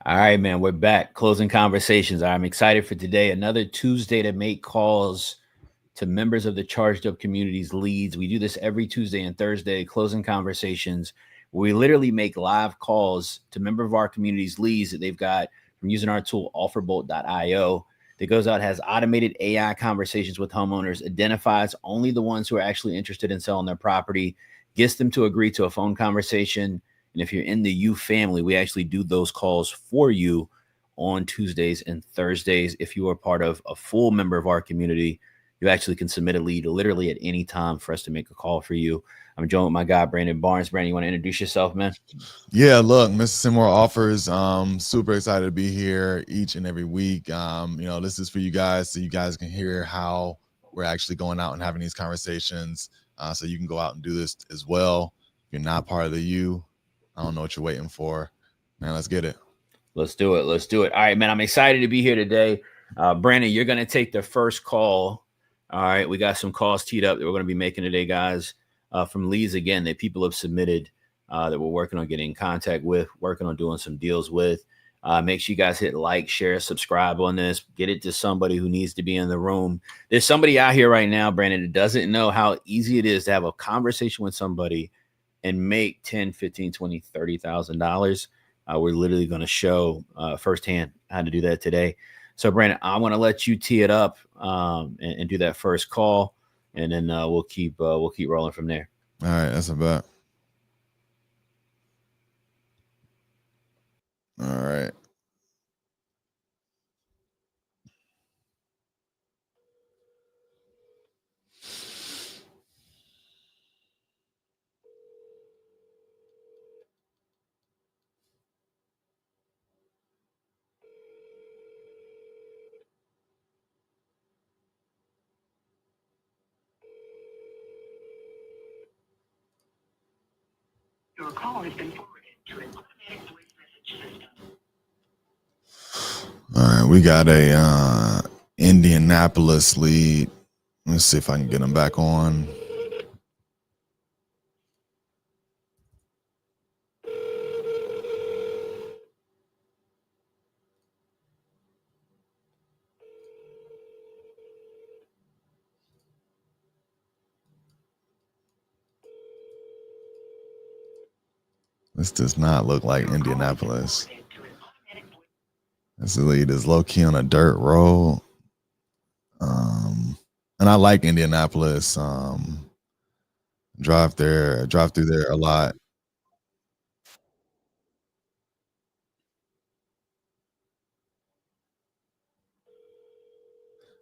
All right, man, we're back. Closing conversations. I'm excited for today. Another Tuesday to make calls to members of the Charged Up Community's leads. We do this every Tuesday and Thursday, closing conversations. We literally make live calls to member of our community's leads that they've got from using our tool, offerbolt.io, that goes out, has automated AI conversations with homeowners, identifies only the ones who are actually interested in selling their property, gets them to agree to a phone conversation. And if you're in the U family, we actually do those calls for you on Tuesdays and Thursdays. If you are part of a full member of our community, you actually can submit a lead literally at any time for us to make a call for you. I'm joined with my guy, Brandon Barnes. Brandon, you want to introduce yourself, man? Yeah, look, Mr. Seymour offers. Super excited to be here each and every week. This is for you guys so you guys can hear how we're actually going out and having these conversations. So you can go out and do this as well. If you're not part of the U, I don't know what you're waiting for. Man, let's get it. Let's do it. Let's do it. All right, man. I'm excited to be here today. Brandon, you're going to take the first call. All right. We got some calls teed up that we're going to be making today, guys, from leads again that people have submitted that we're working on getting in contact with, working on doing some deals with. Make sure you guys hit like, share, subscribe on this. Get it to somebody who needs to be in the room. There's somebody out here right now, Brandon, that doesn't know how easy it is to have a conversation with somebody and make 10, 15, 20, $30,000. We're literally going to show firsthand how to do that today. So, Brandon, I want to let you tee it up and do that first call, and then we'll keep rolling from there. All right, that's a bet. All right. Your call has been forwarded to an automatic voice message system. All right, we got a Indianapolis lead. Let's see if I can get him back on. This does not look like Indianapolis. This lead is low key on a dirt road. And I like Indianapolis. Drive through there a lot.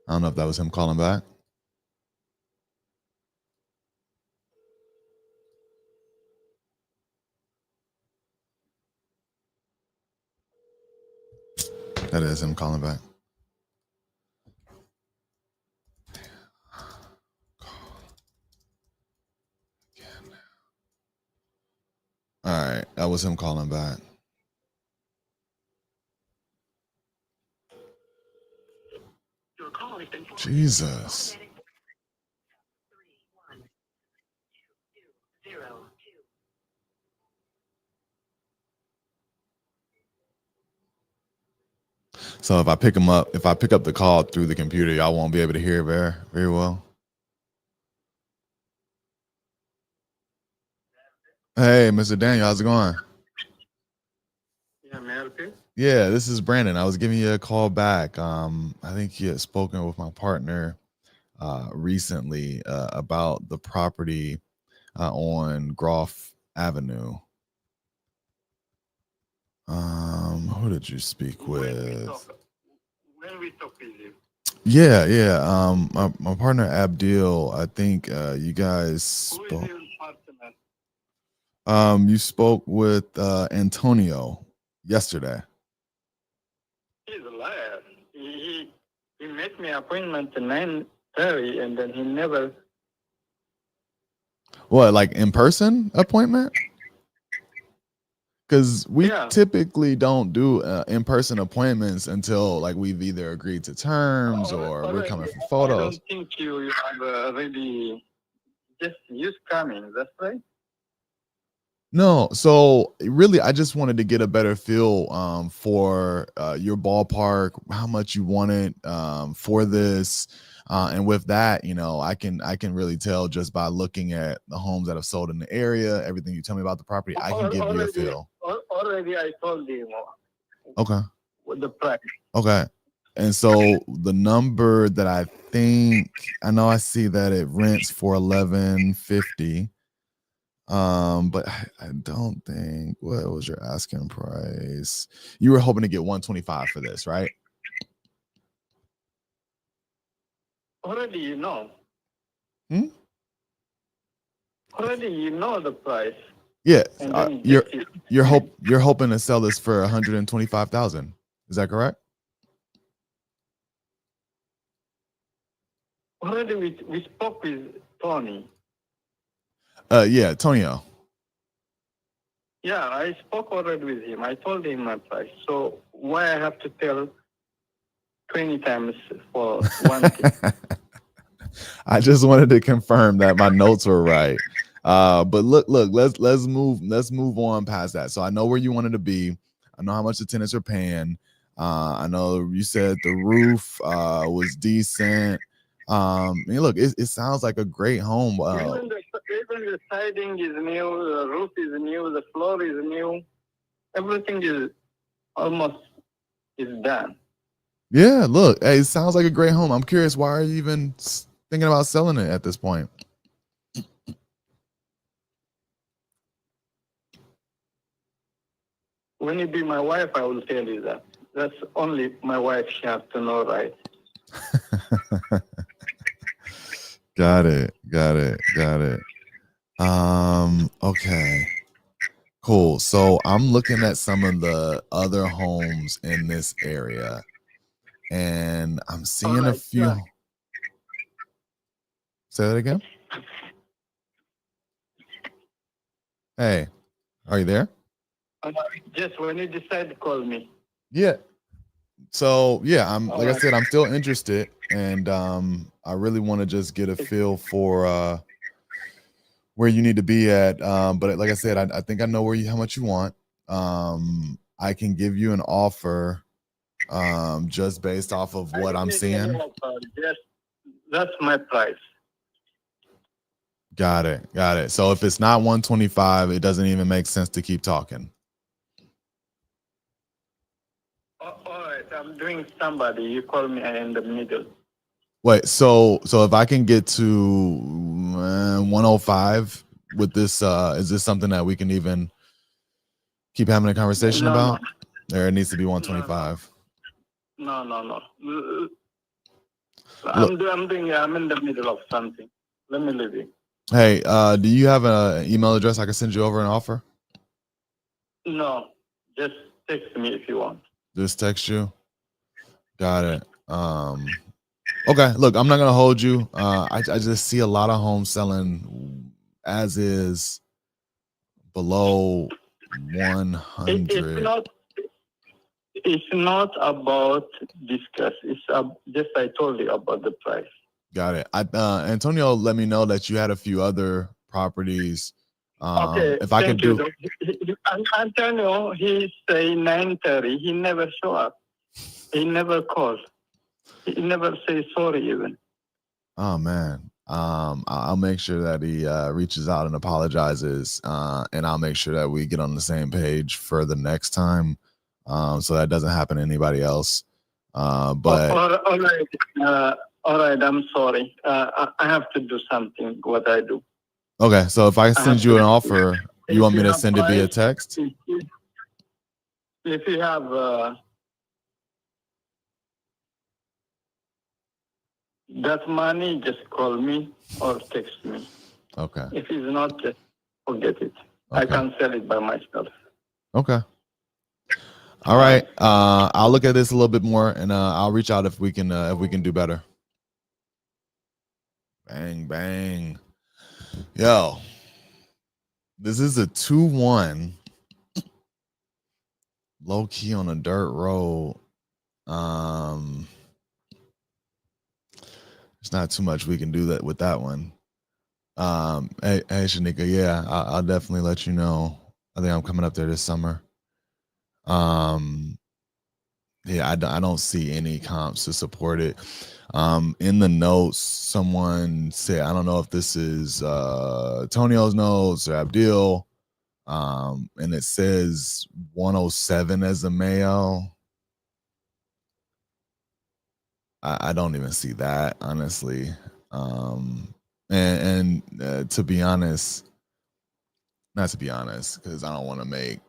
I don't know if that was him calling back. That is him calling back. All right, that was him calling back. Jesus. So if I pick up the call through the computer, y'all won't be able to hear very well. Hey, Mr. Daniel, how's it going? Yeah, may I help you? Yeah, this is Brandon. I was giving you a call back. I think you had spoken with my partner recently about the property on Groff Avenue. Who did you speak with? When we talk with you. Yeah. My partner Abdil. I think you guys spoke. Who is your partner? You spoke with Antonio yesterday. He's a liar. He made me appointment at 9:30 and then he never. What, like in person appointment? Because we typically don't do in-person appointments until like we've either agreed to terms or we're coming for photos. I don't think you have already just coming. That's right. No, so really, I just wanted to get a better feel for your ballpark, how much you wanted for this, and with that, I can really tell just by looking at the homes that have sold in the area, everything you tell me about the property, I can give you a feel. Already I told him Okay, what the price. okay, and so the number that I know I see that it rents for 1150. But I don't think, what was your asking price? You were hoping to get 125 for this, right? Already you know. Hmm? Already you know the price. Yeah, And then you're hoping to sell this for 125,000. Is that correct? already we spoke with Tony. Yeah, Tonio. Yeah, I spoke already with him. I told him my price. So why I have to tell 20 times for one thing? I just wanted to confirm that my notes were right. But look, let's move on past that. So I know where you wanted to be. I know how much the tenants are paying. I know you said the roof was decent. Look, it sounds like a great home. Even the siding is new, the roof is new, the floor is new. Everything is almost is done. Yeah, look, hey, it sounds like a great home. I'm curious, why are you even thinking about selling it at this point? When you be my wife, I will tell you that. That's only my wife she has to know, right? Got it. Okay. Cool. So I'm looking at some of the other homes in this area, and I'm seeing a Alright, few. yeah. Say that again. Hey, are you there? Just when you decide, call me. Yeah. So yeah, I'm All like I right. said, I'm still interested, and I really want to just get a feel for where you need to be at. But like I said, I think I know how much you want. I can give you an offer just based off of what I'm seeing. Yes, that's my price. Got it. So if it's not 125, it doesn't even make sense to keep talking. All right, I'm doing somebody. You call me in the middle. Wait, so if I can get to 105 with this, is this something that we can even keep having a conversation about? Or it needs to be 125? No. Look, I'm in the middle of something. Let me leave you. hey, do you have an email address I can send you over an offer? No, just text me if you want. Just text you. Got it. Okay, look, I'm not gonna hold you. I just see a lot of homes selling as is below 100. It's not about discuss. It's just I told you about the price. Got it. Antonio let me know that you had a few other properties. Okay, If I could thank you. do, Antonio, he say 9:30. He never show up. He never calls. He never say sorry even. oh man, I'll make sure that he reaches out and apologizes, and I'll make sure that we get on the same page for the next time, so that doesn't happen to anybody else. But all right. I'm sorry. I have to do something. What I do. okay, so if I send you an offer, you want me to send it via text? If you have that money, just call me or text me. Okay. If it's not, just forget it. Okay. I can sell it by myself. Okay. All right. I'll look at this a little bit more, and I'll reach out if we can do better. Bang bang. Yo, this is a 2-1. Low key on a dirt road. There's not too much we can do with that one. Hey Shanika, yeah, I'll definitely let you know I think I'm coming up there this summer. Yeah, I don't see any comps to support it. In the notes, someone said, I don't know if this is Tonio's notes or Abdil, and it says 107 as a Mayo. I don't even see that, honestly. And to be honest, not to be honest, because I don't want to make,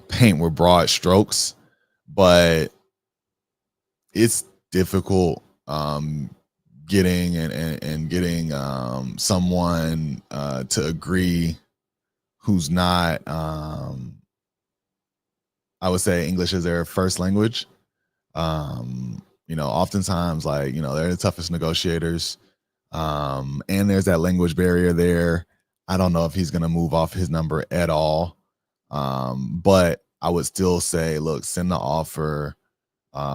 paint with broad strokes, but it's difficult getting and getting someone to agree who's not I would say English is their first language. Oftentimes, like, they're the toughest negotiators. And there's that language barrier there. I don't know if he's gonna move off his number at all. But I would still say, look, send the offer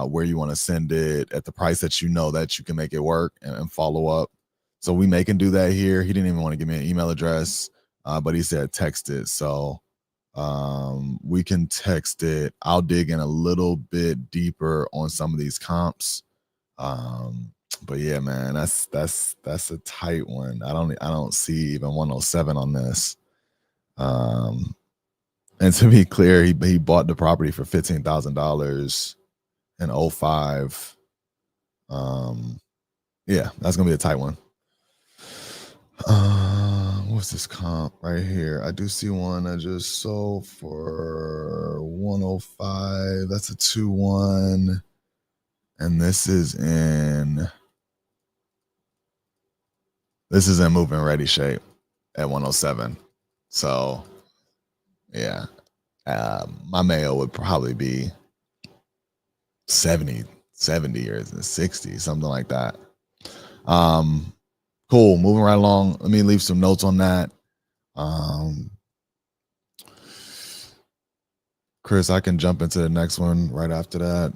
where you want to send it at the price that you know that you can make it work, and follow up. So we can do that here. He didn't even want to give me an email address, but he said text it. So we can text it. I'll dig in a little bit deeper on some of these comps. But yeah, man, that's a tight one. I don't see even 107 on this. And to be clear, he bought the property for $15,000 in 2005. Yeah, that's gonna be a tight one. What's this comp right here? I do see one I just sold for 105. That's a 2-1, and this is in moving ready shape at 107. So yeah, my Mayo would probably be 70 or 60, something like that. Cool. Moving right along. Let me leave some notes on that. Chris, I can jump into the next one right after that.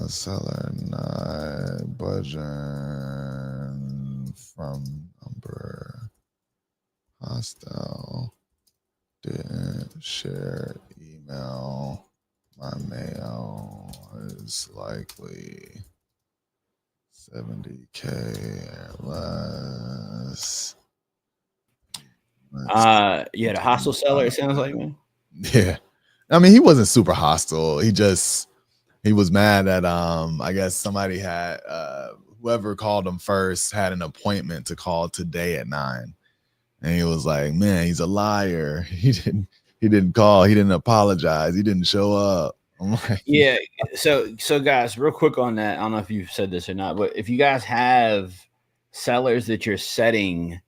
Seller not budging from number. Hostile didn't share email. My Mayo is likely 70K or less. Yeah, the hostile seller, it sounds like, man. Yeah. I mean, he wasn't super hostile. He was mad that I guess somebody had whoever called him first had an appointment to call today at 9. And he was like, man, he's a liar. He didn't call, he didn't apologize, he didn't show up. I'm like, yeah. So guys, real quick on that. I don't know if you've said this or not, but if you guys have sellers that you're setting,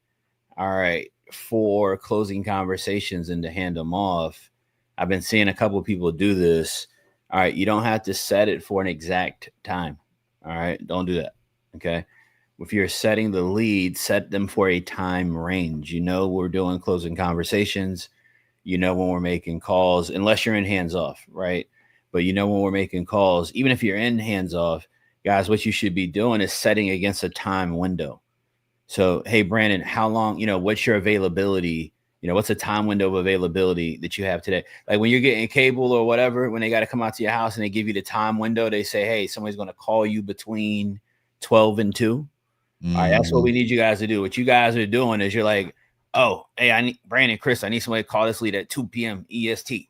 all right, for closing conversations and to hand them off, I've been seeing a couple of people do this. All right, you don't have to set it for an exact time. All right, don't do that. Okay. If you're setting the lead, set them for a time range. We're doing closing conversations. When we're making calls, unless you're in hands off, right? But when we're making calls, even if you're in hands off, guys, what you should be doing is setting against a time window. So, hey, Brandon, how long, what's your availability? What's the time window of availability that you have today? Like when you're getting cable or whatever, when they got to come out to your house and they give you the time window, they say, hey, somebody's going to call you between 12 and 2. All right, that's what we need you guys to do. What you guys are doing is you're like, oh, hey, I need Brandon, Chris, I need somebody to call this lead at 2 p.m. EST.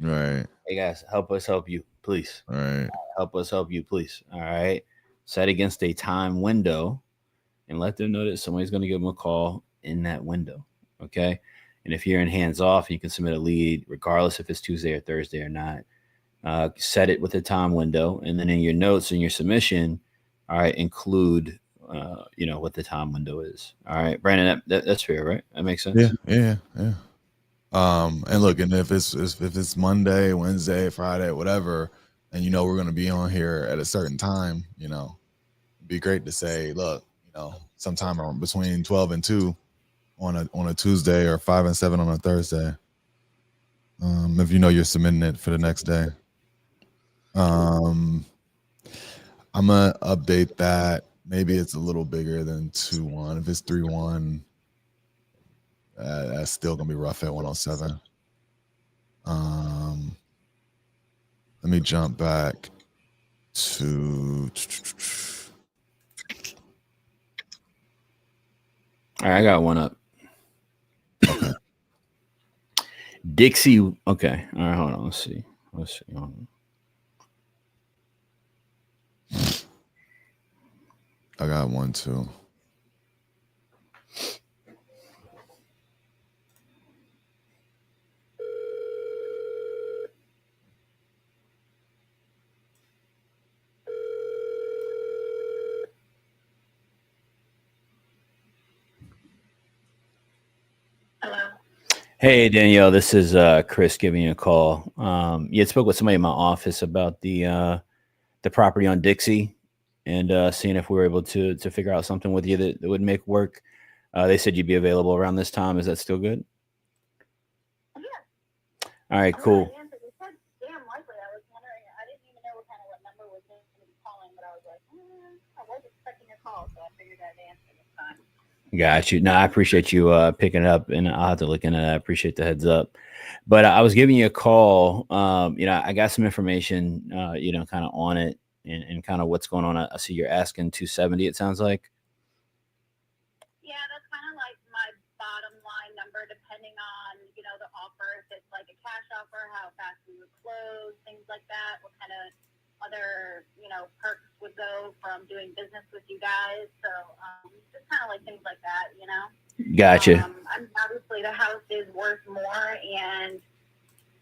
Right. Hey guys, help us help you, please. All right. Help us help you, please. All right. Set against a time window and let them know that somebody's going to give them a call in that window. Okay. And if you're in hands off, you can submit a lead regardless if it's Tuesday or Thursday or not. Set it with a time window. And then in your notes and your submission, all right, include what the time window is. All right, Brandon, that's fair, right? That makes sense. Yeah. And look, and if it's Monday, Wednesday, Friday, whatever, and we're gonna be on here at a certain time, it'd be great to say, look, sometime between 12 and 2 on a Tuesday, or 5 and 7 on a Thursday. If you're submitting it for the next day. I'm gonna update that. Maybe it's a little bigger than 2-1. If it's 3-1, That's still gonna be rough at 107. Let me jump back to. All right, I got one up. Okay. Dixie. Okay. All right, hold on. Let's see. Hold on. I got one too. Hello. Hey Danielle, this is Chris giving you a call. You had spoke with somebody in my office about the property on Dixie, and seeing if we were able to figure out something with you that would make work. They said you'd be available around this time. Is that still good? Yeah. All right, cool. I answered. It said damn likely. I was wondering. I didn't even know what number was going to be calling, but I was like, I was expecting a call, so I figured I'd answer this time. Got you. No, I appreciate you picking it up, and I'll have to look into that. I appreciate the heads up. But I was giving you a call. I got some information, kind of on it and kind of what's going on. I see you're asking 270. It sounds like. Yeah, that's kind of like my bottom line number, depending on the offer. If it's like a cash offer, how fast we would close, things like that. What kind of other perks would go from doing business with you guys. So just kind of like things like that. Gotcha. Obviously, the house is worth more, and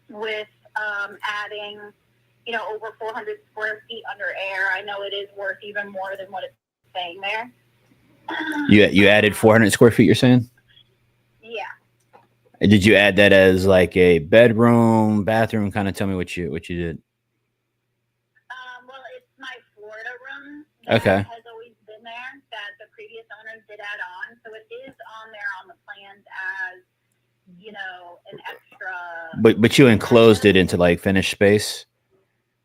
with adding, over 400 square feet under air, I know it is worth even more than what it's saying there. You added 400 square feet. You're saying? Yeah. Did you add that as like a bedroom, bathroom? Kind of tell me what you did. Well, it's my Florida room. Okay. Has always been there. That the previous owners did add on, so it is on there on the plans as an extra. But you enclosed it into like finished space.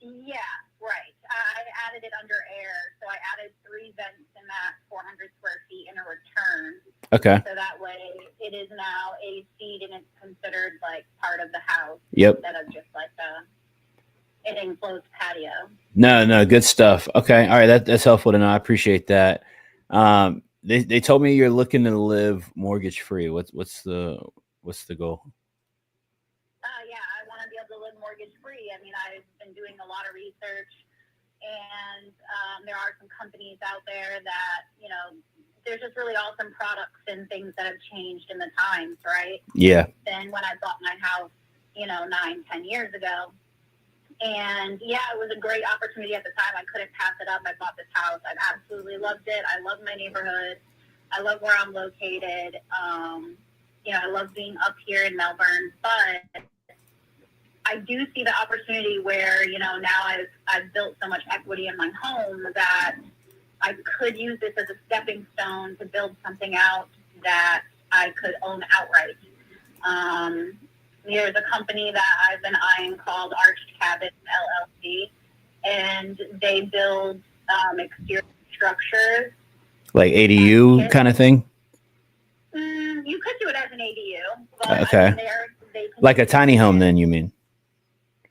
Yeah, right. I added it under air, so I added 3 vents in that 400 square feet in a return. Okay. So that way it is now AC'd and it's considered like part of the house. Yep. Instead of just like an enclosed patio. No, good stuff. Okay. All right. That's helpful to know. I appreciate that. They told me you're looking to live mortgage free. What's the goal? Yeah, I want to be able to live mortgage free. I mean, I've been doing a lot of research, and there are some companies out there that, there's just really awesome products and things that have changed in the times, right? Yeah. Than when I bought my house, 9-10 years ago. And yeah, it was a great opportunity at the time. I couldn't pass it up. I bought this house. I absolutely loved it. I love my neighborhood. I love where I'm located. I love being up here in Melbourne, but I do see the opportunity where, now I've built so much equity in my home that I could use this as a stepping stone to build something out that I could own outright. There's a company that I've been eyeing called Arched Cabins LLC, and they build exterior structures. Like ADU kind of thing? You could do it as an ADU. But Okay. I mean, they Like a tiny home then, you mean?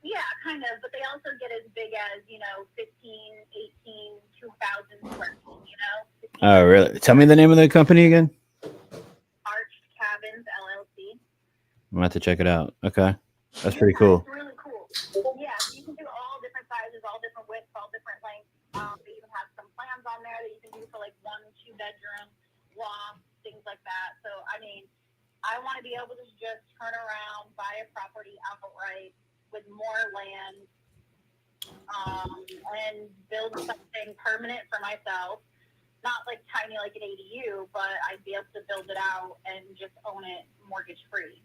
Yeah, kind of. But they also get as big as, 15, 18, 2,000 square feet, Oh, really? Tell me the name of the company again. Arched Cabins LLC. I'm going to have to check it out. Okay. That's pretty cool. It's really cool. Yeah, so you can do all different sizes, all different widths, all different lengths. They even have some plans on there that you can do for like 1-2 bedroom loft, things like that. So, I mean, I want to be able to just turn around, buy a property outright with more land, and build something permanent for myself. Not like tiny like an ADU, but I'd be able to build it out and just own it mortgage free.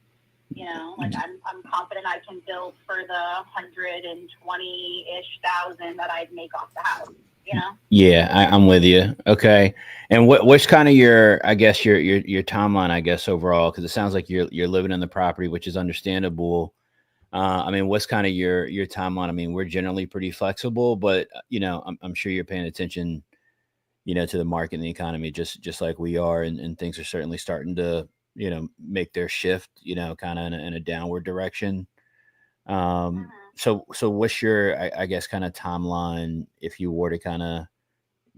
I'm confident I can build for the 120-ish thousand that I'd make off the house. Yeah, I'm with you. Okay. And what's kind of your, I guess your timeline, I guess, overall, because it sounds like you're living in the property, which is understandable. I mean, what's kind of your timeline? I mean, we're generally pretty flexible, but I'm sure you're paying attention, to the market and the economy, just like we are, and things are certainly starting to make their shift, kind of in a downward direction. So what's your, I guess, kind of timeline if you were to kind of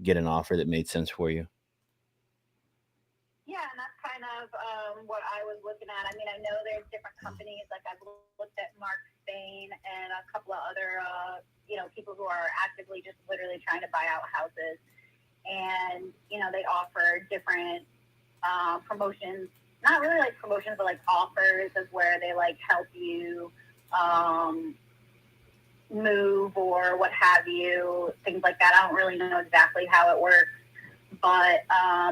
get an offer that made sense for you? Yeah, and that's kind of what I was looking at. I mean, I know there's different companies. Like I've looked at Mark Spain and a couple of other, people who are actively just literally trying to buy out houses, and they offer different promotions. Not really like promotions, but like offers of where they like help you move or what have you, things like that. I don't really know exactly how it works. But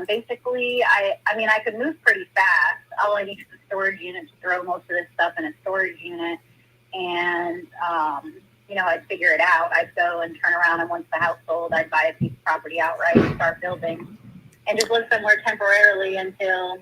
basically, I mean, I could move pretty fast. All I need is a storage unit to throw most of this stuff in a storage unit. And, I'd figure it out. I'd go and turn around, and once the house sold, I'd buy a piece of property outright and start building. And just live somewhere temporarily until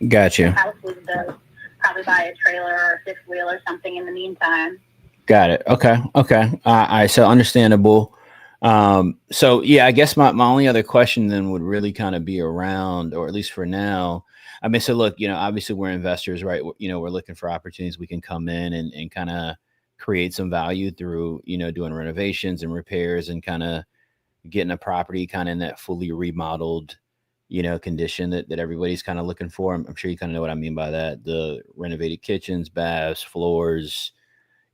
Gotcha. the house was built. Probably buy a trailer or a fifth wheel or something in the meantime. Got it. Okay. All right. So understandable. So yeah, I guess my only other question then would really kind of be around, or at least for now. I mean, so look, obviously we're investors, right? We're looking for opportunities we can come in and kind of create some value through, doing renovations and repairs and kind of getting a property kind of in that fully remodeled, condition that everybody's kind of looking for. I'm sure you kind of know what I mean by that. The renovated kitchens, baths, floors,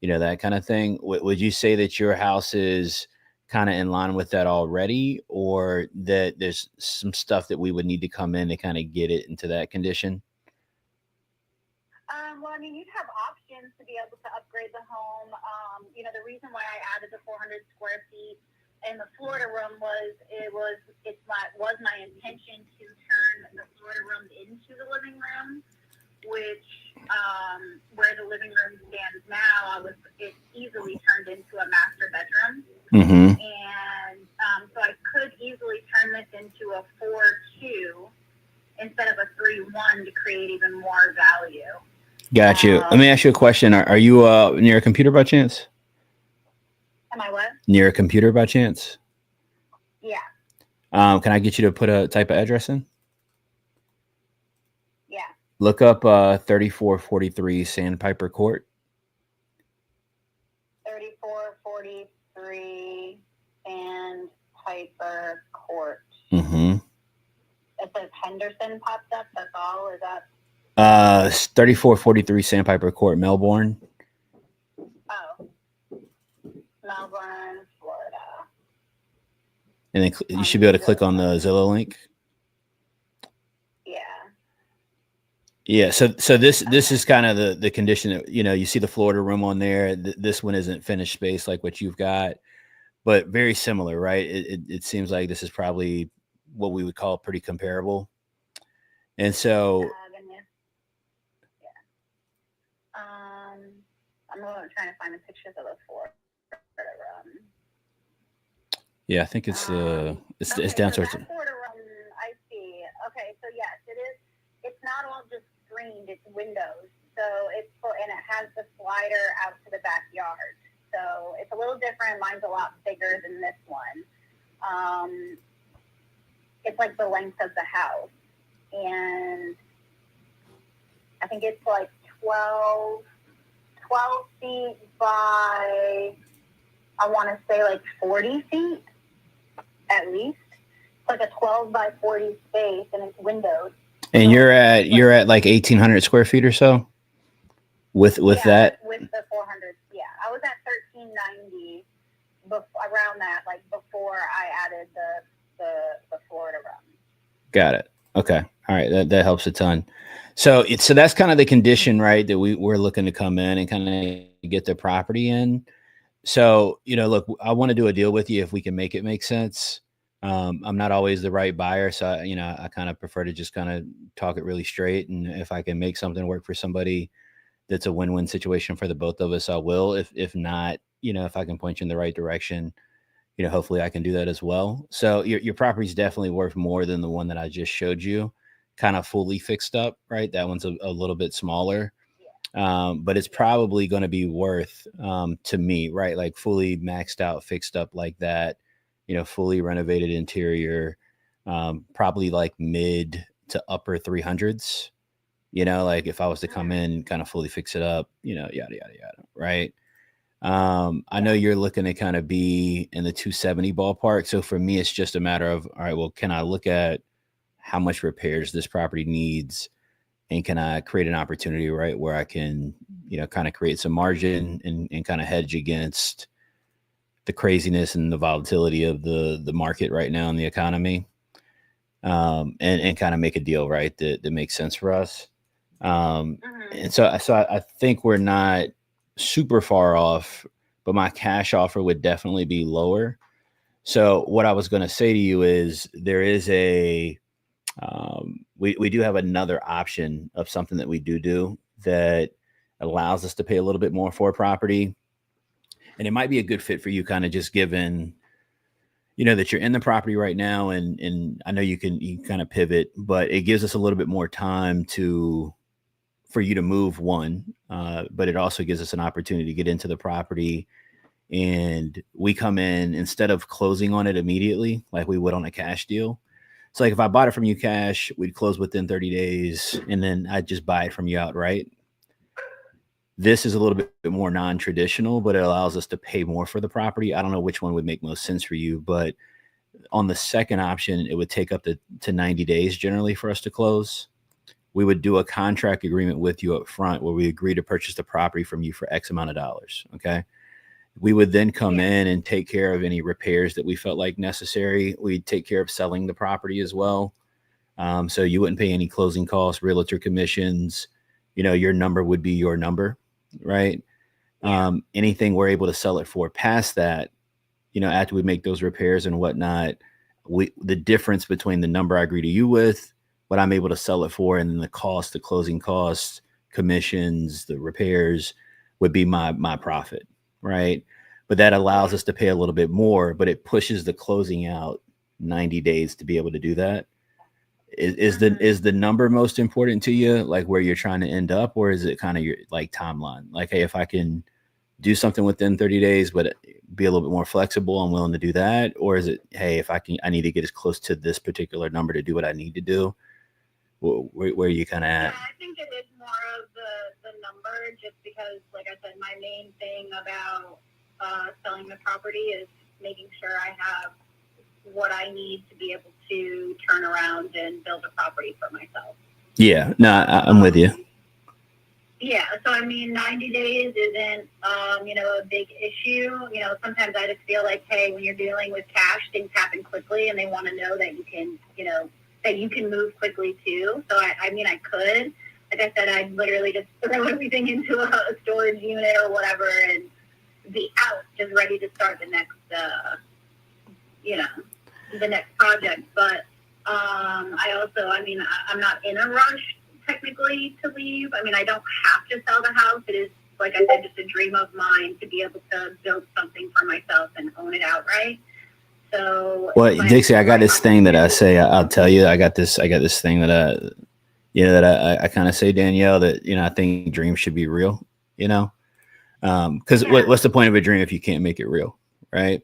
that kind of thing. Would you say that your house is kind of in line with that already, or that there's some stuff that we would need to come in to kind of get it into that condition? Well, I mean, you'd have options to be able to upgrade the home. The reason why I added the 400 square feet in the Florida room was my intention to turn the Florida room into the living room, which where the living room stands now, it easily turned into a master bedroom. Mm-hmm. And so I could easily turn this into a 4-2 instead of a 3-1 to create even more value. Got you. Let me ask you a question. Are you near a computer by chance? Am I what? Near a computer by chance? Yeah. Can I get you to put a type of address in? Yeah. Look up 3443 Sandpiper Court. 3443 Sandpiper Court. Mm-hmm. It says Henderson popped up. That's all. Is that? 3443 Sandpiper Court, Melbourne. Oh, Melbourne, Florida. And then you should be able to click on the Zillow link. Yeah. Yeah. So this is kind of the condition that, you see the Florida room on there. This one isn't finished space like what you've got, but very similar, right? It seems like this is probably what we would call pretty comparable. And so, I'm trying to find the pictures of the Florida room. Yeah, I think it's it's down towards the Florida room. I see. Okay, so yes, it is. It's not all just screened; it's windows. So and it has the slider out to the backyard. So it's a little different. Mine's a lot bigger than this one. It's like the length of the house, and I think it's like 12 feet by, I want to say like 40 feet at least. It's like a 12 by 40 space, and it's windows. And you're at like 1,800 square feet or so with that? With the 400. Yeah, I was at 1,390 around that, like before I added the Florida room. Got it. Okay. All right. That helps a ton. So that's kind of the condition, right? That we're looking to come in and kind of get the property in. So, look, I want to do a deal with you if we can make it make sense. I'm not always the right buyer. So, I kind of prefer to just kind of talk it really straight. And if I can make something work for somebody that's a win-win situation for the both of us, I will. If not, if I can point you in the right direction, hopefully I can do that as well. So your property is definitely worth more than the one that I just showed you, kind of fully fixed up, right? That one's a little bit smaller, but it's probably going to be worth to me, right? Like fully maxed out, fixed up like that, fully renovated interior, probably like mid to upper 300s. like if I was to come in, kind of fully fix it up, yada, yada, yada, right? I know you're looking to kind of be in the 270 ballpark. So for me, it's just a matter of, all right, well, can I look at how much repairs this property needs, and can I create an opportunity, right, where I can, kind of create some margin and kind of hedge against the craziness and the volatility of the market right now in the economy, and kind of make a deal, right, that makes sense for us. And so I think we're not super far off, but my cash offer would definitely be lower. So what I was going to say to you is there is we do have another option of something that we do that allows us to pay a little bit more for a property. And it might be a good fit for you, kind of just given, that you're in the property right now. And I know you can kind of pivot, but it gives us a little bit more time for you to move one. But it also gives us an opportunity to get into the property, and we come in instead of closing on it immediately like we would on a cash deal. So like if I bought it from you cash, we'd close within 30 days, and then I'd just buy it from you outright. This is a little bit more non-traditional, but it allows us to pay more for the property. I don't know which one would make most sense for you, but on the second option, it would take up to 90 days generally for us to close. We would do a contract agreement with you up front where we agree to purchase the property from you for X amount of dollars. Okay. We would then come in and take care of any repairs that we felt like necessary. We'd take care of selling the property as well. So you wouldn't pay any closing costs, realtor commissions. Your number would be your number, right? Anything we're able to sell it for past that, after we make those repairs and whatnot, the difference between the number I agree to you with, what I'm able to sell it for, and then the closing costs, commissions, the repairs would be my profit, right? But that allows us to pay a little bit more, but it pushes the closing out 90 days to be able to do that. Is the number most important to you, like where you're trying to end up, or is it kind of your like timeline? Like, hey, if I can do something within 30 days, but be a little bit more flexible, I'm willing to do that. Or is it, hey, if I need to get as close to this particular number to do what I need to do? Where are you kind of at? Yeah, I think it is more of the number, just because, like I said, my main thing about selling the property is making sure I have what I need to be able to turn around and build a property for myself. Yeah, no, I'm with you. Yeah, so I mean, 90 days isn't, a big issue. Sometimes I just feel like, hey, when you're dealing with cash, things happen quickly, and they want to know that you can, that you can move quickly too. So I mean, I could, like I said, I'd literally just throw everything into a storage unit or whatever and be out, just ready to start the next, the next project. But I'm not in a rush technically to leave. I mean, I don't have to sell the house. It is, like I said, just a dream of mine to be able to build something for myself and own it outright. So, well, Dixie, I got this thing that I say. I'll tell you, I got this thing that I kind of say, Danielle, that I think dreams should be real. Because what's the point of a dream if you can't make it real, right?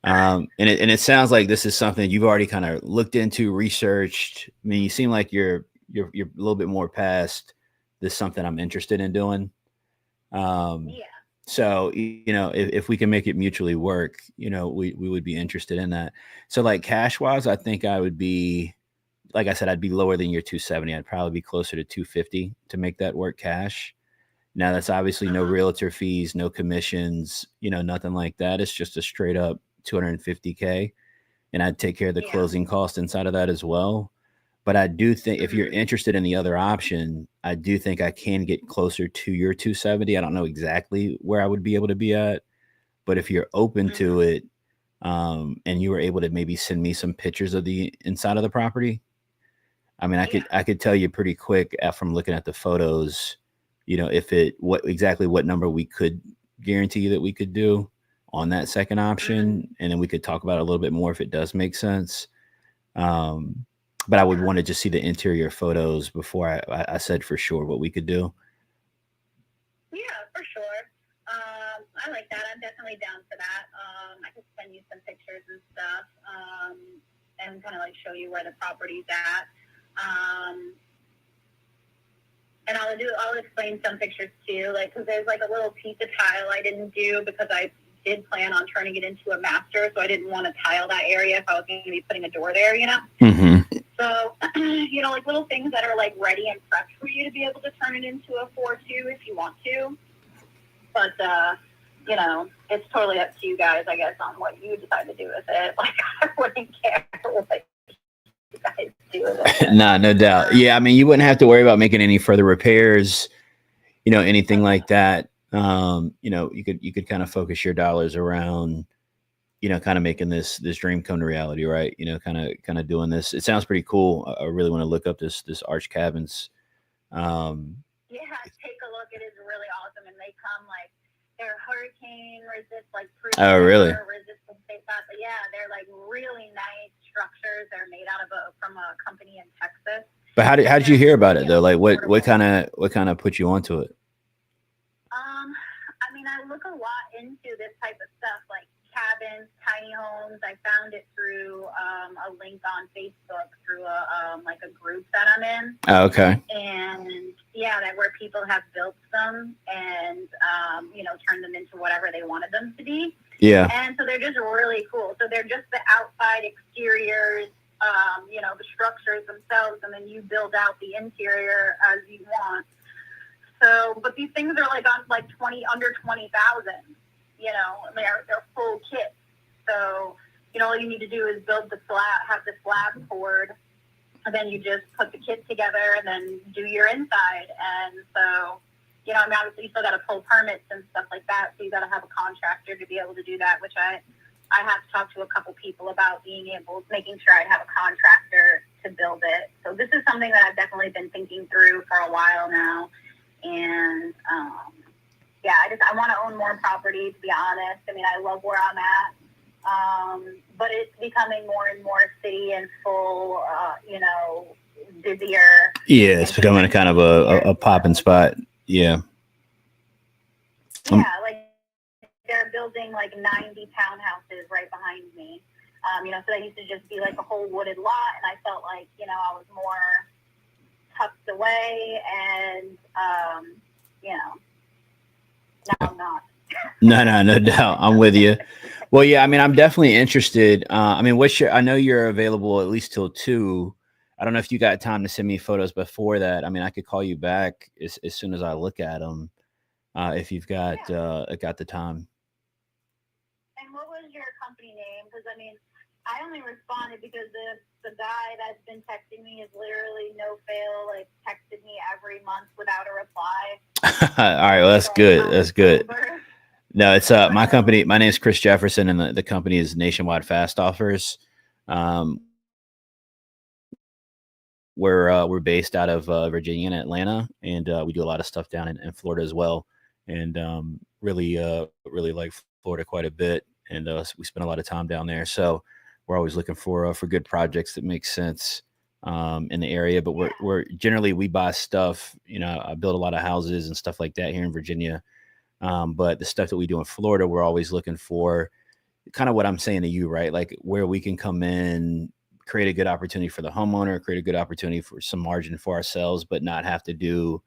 And it sounds like this is something you've already kind of looked into, researched. I mean, you seem like you're a little bit more past this, something I'm interested in doing. So, if we can make it mutually work, we would be interested in that. So like cash wise, I think I would be, like I said, I'd be lower than your 270. I'd probably be closer to 250 to make that work cash. Now that's obviously no realtor fees, no commissions, nothing like that. It's just a straight up 250K. And I'd take care of the closing cost inside of that as well. But I do think if you're interested in the other option, I do think I can get closer to your 270. I don't know exactly where I would be able to be at, but if you're open to it, and you were able to maybe send me some pictures of the inside of the property, I mean, I could tell you pretty quick from looking at the photos, what number we could guarantee that we could do on that second option, and then we could talk about it a little bit more if it does make sense. But I would want to just see the interior photos before I said for sure what we could do. Yeah, for sure. I like that. I'm definitely down for that. I could send you some pictures and stuff, and kind of like show you where the property's at. And I'll explain some pictures too, like, because there's like a little piece of tile I didn't do because I did plan on turning it into a master, so I didn't want to tile that area if I was going to be putting a door there, you know? Mm-hmm. So, you know, like little things that are like ready and prepped for you to be able to turn it into a 4-2 if you want to. But, you know, it's totally up to you guys, I guess, on what you decide to do with it. Like, I wouldn't care what you guys do with it. Nah, no doubt. Yeah, I mean, you wouldn't have to worry about making any further repairs, you know, anything like that. You know, you could kind of focus your dollars around, you know, kind of making this dream come to reality, right? You know, kind of doing this. It sounds pretty cool. I really want to look up this Arch Cabins. Yeah, take a look. It is really awesome, and they come like they're hurricane resist, like Oh, really? resistant. But yeah, they're like really nice structures. They're made out of from a company in Texas. But how did you hear about it though? Like what affordable. kind of put you onto it? I mean, I look a lot into this type of stuff, like cabins, tiny homes. I found it through a link on Facebook through a group that I'm in. Oh, okay. And yeah, that where people have built them and you know, turned them into whatever they wanted them to be. Yeah. And so they're just really cool. So they're just the outside exteriors, you know, the structures themselves, and then you build out the interior as you want. So, but these things are like on like under 20,000. You know, they're full kits. So, you know, all you need to do is build the slab, have the slab poured, and then you just put the kit together and then do your inside. And so, you know, I mean, obviously you still got to pull permits and stuff like that. So you got to have a contractor to be able to do that, which I have to talk to a couple people about making sure I'd have a contractor to build it. So this is something that I've definitely been thinking through for a while now. And, yeah, I want to own more property, to be honest. I mean, I love where I'm at. But it's becoming more and more city and full, you know, busier. Yeah, it's becoming a kind of a popping spot. Yeah. Yeah, like they're building like 90 townhouses right behind me. You know, so that used to just be like a whole wooded lot, and I felt like, you know, I was more tucked away, and you know, now I'm not. No doubt. I'm with you. Well, yeah, I mean, I'm definitely interested. I mean, I know you're available at least till 2. I don't know if you got time to send me photos before that. I mean, I could call you back as soon as I look at them, if you've got the time. And what was your company name? Because I mean, I only responded because the guy that's been texting me is literally no fail, like texted me every month without a reply. All right, well, that's good. That's good. No, it's my company. My name is Chris Jefferson, and the company is Nationwide Fast Offers. We're based out of Virginia and Atlanta, and we do a lot of stuff down in Florida as well. And really like Florida quite a bit, and we spend a lot of time down there. So we're always looking for good projects that make sense in the area. But we're generally we buy stuff. You know, I build a lot of houses and stuff like that here in Virginia. But the stuff that we do in Florida, we're always looking for kind of what I'm saying to you, right? Like where we can come in, create a good opportunity for the homeowner, create a good opportunity for some margin for ourselves, but not have to do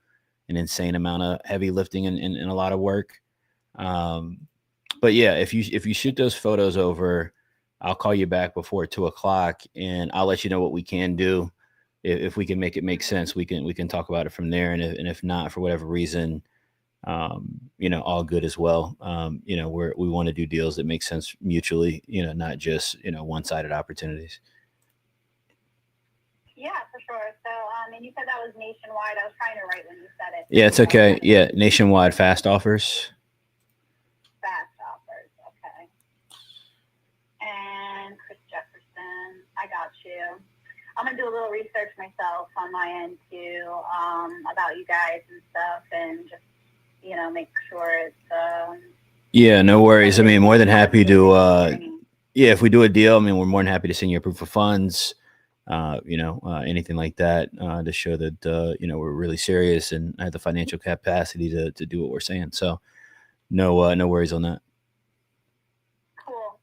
an insane amount of heavy lifting and a lot of work. But yeah, if you shoot those photos over, I'll call you back before 2:00 and I'll let you know what we can do. If we can make it make sense, we can talk about it from there. And if not, for whatever reason, you know, all good as well. You know, we want to do deals that make sense mutually, you know, not just, you know, one-sided opportunities. Yeah, for sure. So, and you said that was Nationwide. I was trying to write when you said it. Yeah, it's okay. Yeah, Nationwide Fast Offers. Fast Offers, okay. And Chris Jefferson, I got you. I'm gonna do a little research myself on my end too, about you guys and stuff, and just, you know, make sure it's yeah, no worries. I mean, more than happy to yeah, if we do a deal, I mean, we're more than happy to send you a proof of funds, you know, anything like that, to show that you know, we're really serious and have the financial capacity to do what we're saying. So no worries on that. Cool.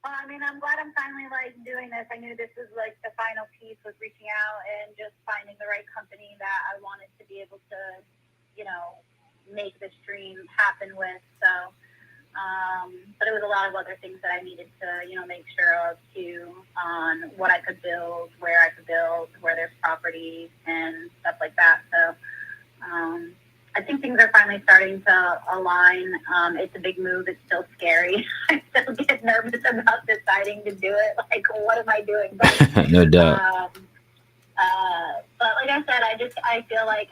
Well, I mean, I'm glad I'm finally like doing doing this, I knew this was like the final piece, was reaching out and just finding the right company that I wanted to be able to, make this dream happen with. So, but it was a lot of other things that I needed to, make sure of too, on what I could build, where I could build, where there's property and stuff like that. So, I think things are finally starting to align. It's a big move. It's still scary. I still get nervous about deciding to do it. Like, what am I doing? But, No doubt. but like I said, I feel like,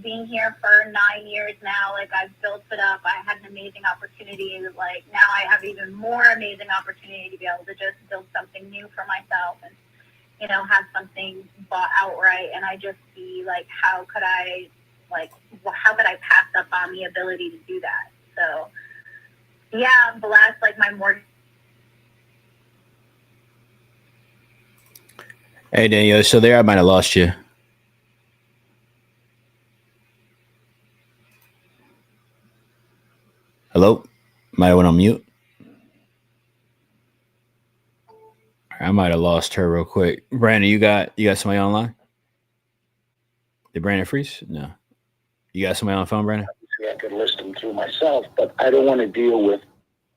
being here for 9 years now, like I've built it up. I had an amazing opportunity. Like now I have even more amazing opportunity to be able to just build something new for myself and, have something bought outright. And I just see like, how could I pass up on the ability to do that? So yeah, I'm blessed. Like my mortgage. Hey, Daniel. So there, I might have lost you. Hello? Might have went on mute. I might have lost her real quick. Brandon, you got somebody online? Did Brandon freeze? No. You got somebody on the phone, Brandon? I could list them through myself, but I don't want to deal with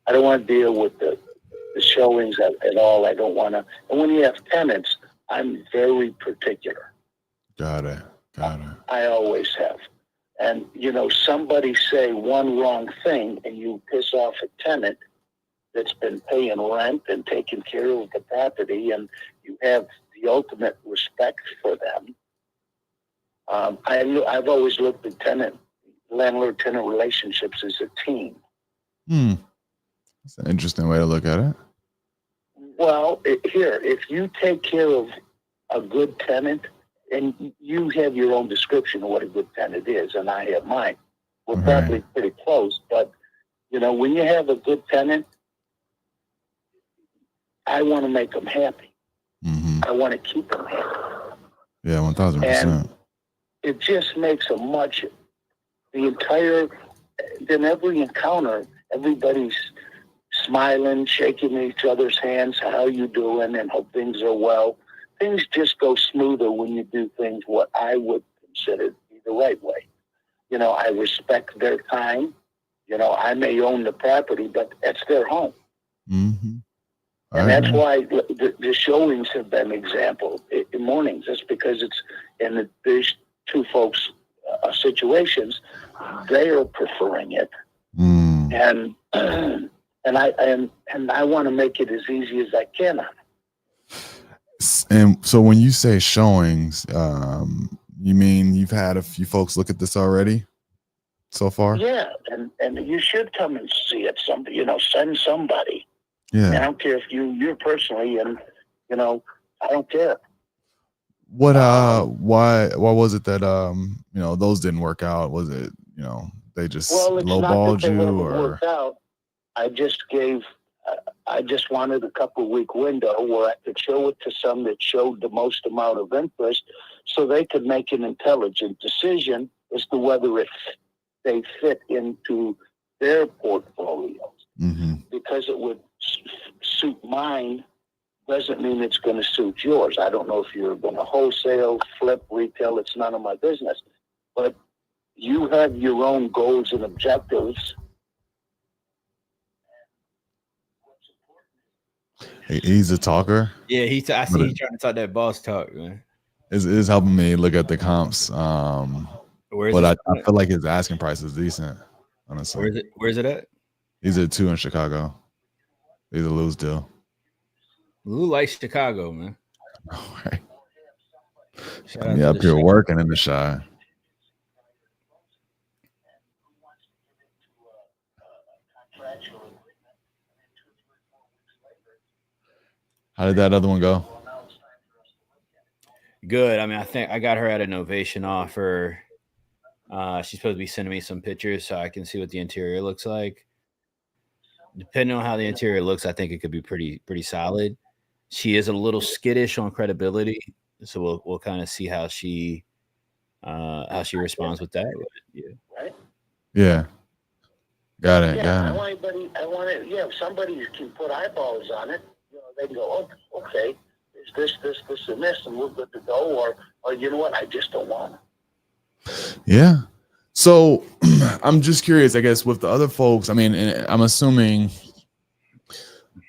the showings at all. I don't want to. And when you have tenants, I'm very particular. Got it. I always have. And, somebody say one wrong thing and you piss off a tenant that's been paying rent and taking care of the property, and you have the ultimate respect for them. I've always looked at landlord-tenant relationships as a team. That's an interesting way to look at it. Well, if you take care of a good tenant, and you have your own description of what a good tenant is, and I have mine. We're probably pretty close, but, when you have a good tenant, I want to make them happy. Mm-hmm. I want to keep them happy. Yeah, 1,000%. And it just makes then every encounter, everybody's smiling, shaking each other's hands, how you doing, and hope things are well. Things just go smoother when you do things what I would consider to be the right way. I respect their time. I may own the property, but that's their home. Mm-hmm. And that's why the showings have been example in mornings. That's because it's in these two folks' situations, they are preferring it, and I want to make it as easy as I can on it. And so when you say showings, you mean you've had a few folks look at this already so far? Yeah, and you should come and see it. Send somebody. Yeah. I don't care if you're personally, and I don't care. What why was it that those didn't work out? Was it they just lowballed you, or worked out? I just wanted a couple week window where I could show it to some that showed the most amount of interest, so they could make an intelligent decision as to whether they fit into their portfolios. Mm-hmm. Because it would suit mine doesn't mean it's going to suit yours. I don't know if you're going to wholesale, flip, retail. It's none of my business. But you have your own goals and objectives. He's a talker. Yeah, I see he's trying to talk that boss talk, man. Is helping me look at the comps. But I feel like his asking price is decent, honestly. Where's it at? He's at 2 in Chicago. He's a loose deal. Lou likes Chicago, man. All right. I'm up here working in the Chi. How did that other one go? Good. I mean, I think I got her at an novation offer. She's supposed to be sending me some pictures so I can see what the interior looks like. Depending on how the interior looks, I think it could be pretty solid. She is a little skittish on credibility, so we'll kind of see how she responds with that. Right? Yeah. Got it. I want if somebody can put eyeballs on it, they can go, oh, okay. this, and this, and we're good to go, or you know what, I just don't want it. Yeah. So I'm just curious, I guess, with the other folks, I mean, I'm assuming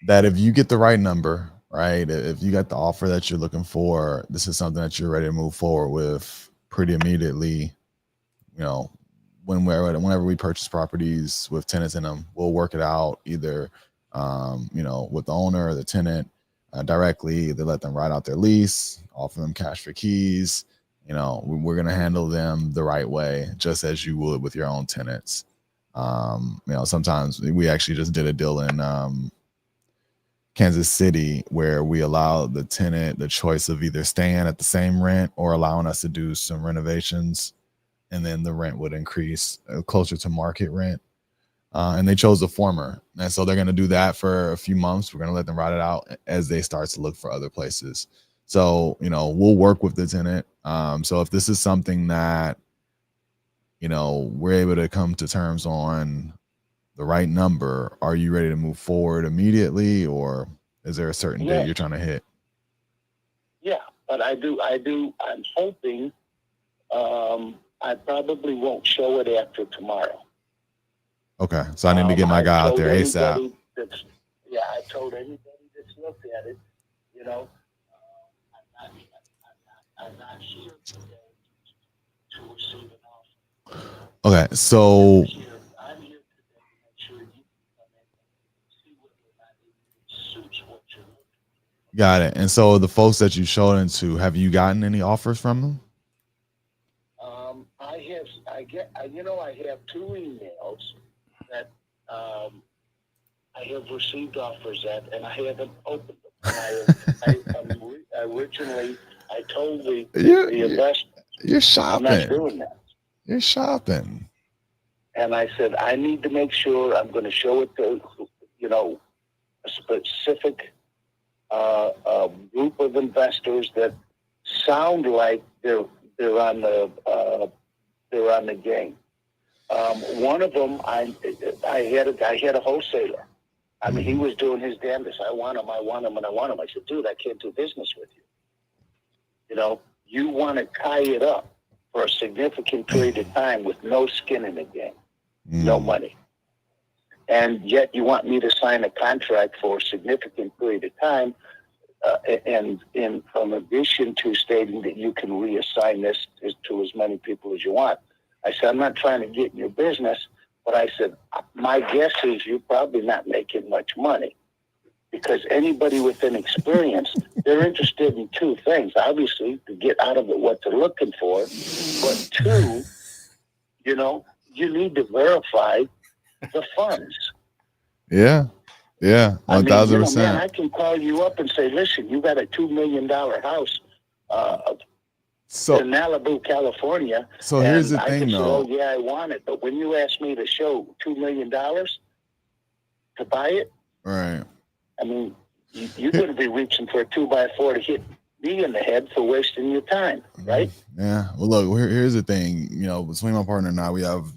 that if you get the right number, right, if you got the offer that you're looking for, this is something that you're ready to move forward with pretty immediately. You know, whenever we purchase properties with tenants in them, we'll work it out either, you know, with the owner or the tenant directly. They let them write out their lease, offer them cash for keys. You know, we're going to handle them the right way, just as you would with your own tenants. You know, sometimes we actually just did a deal in Kansas City where we allowed the tenant the choice of either staying at the same rent or allowing us to do some renovations, and then the rent would increase closer to market rent. And they chose the former. And so they're going to do that for a few months. We're going to let them ride it out as they start to look for other places. So, you know, we'll work with the tenant. So if this is something that, you know, we're able to come to terms on the right number, are you ready to move forward immediately, or is there a certain date you're trying to hit? Yeah, but I do. I'm hoping I probably won't show it after tomorrow. Okay, so I need to get my guy out there ASAP. I told anybody that's looked at it, you know, I'm not here today to receive an offer. Okay, so I'm here today to make sure you come in and see whether or not it suits what you're looking for. Got it. And so the folks that you showed into, have you gotten any offers from them? I have 2 emails that I have received offers at, and I haven't opened them. Originally, I told the investor, you're shopping. I'm not doing that. You're shopping. And I said, I need to make sure I'm going to show it to, you know, a specific group of investors that sound like they're on the game. One of them, I had a wholesaler. I mean, he was doing his damnedest. I want him. I said, dude, I can't do business with you. You know, you want to tie it up for a significant period of time with no skin in the game, no money. And yet you want me to sign a contract for a significant period of time, and in addition to stating that you can reassign this to as many people as you want. I said, I'm not trying to get in your business, but I said, my guess is you're probably not making much money, because anybody with an experience, they're interested in 2 things. Obviously, to get out of it what they're looking for, but 2, you know, you need to verify the funds. Yeah, 1,000%. Man, I can call you up and say, listen, you got a $2 million house in Malibu, California. So here's the thing, though. Oh, yeah, I want it. But when you ask me to show $2 million to buy it, right? I mean, you're going to be reaching for a 2x4 to hit me in the head for wasting your time, right? Yeah. Well, look, here's the thing. You know, between my partner and I, we have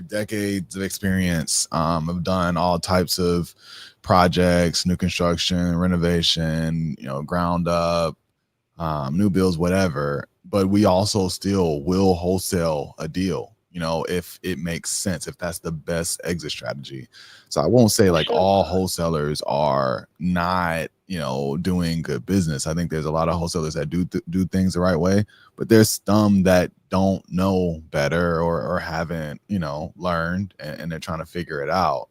decades of experience. I've done all types of projects, new construction, renovation, you know, ground up, new builds, whatever. But we also still will wholesale a deal, you know, if it makes sense, if that's the best exit strategy. So I won't say like all wholesalers are not, you know, doing good business. I think there's a lot of wholesalers that do things the right way, but there's some that don't know better or haven't, you know, learned, and they're trying to figure it out.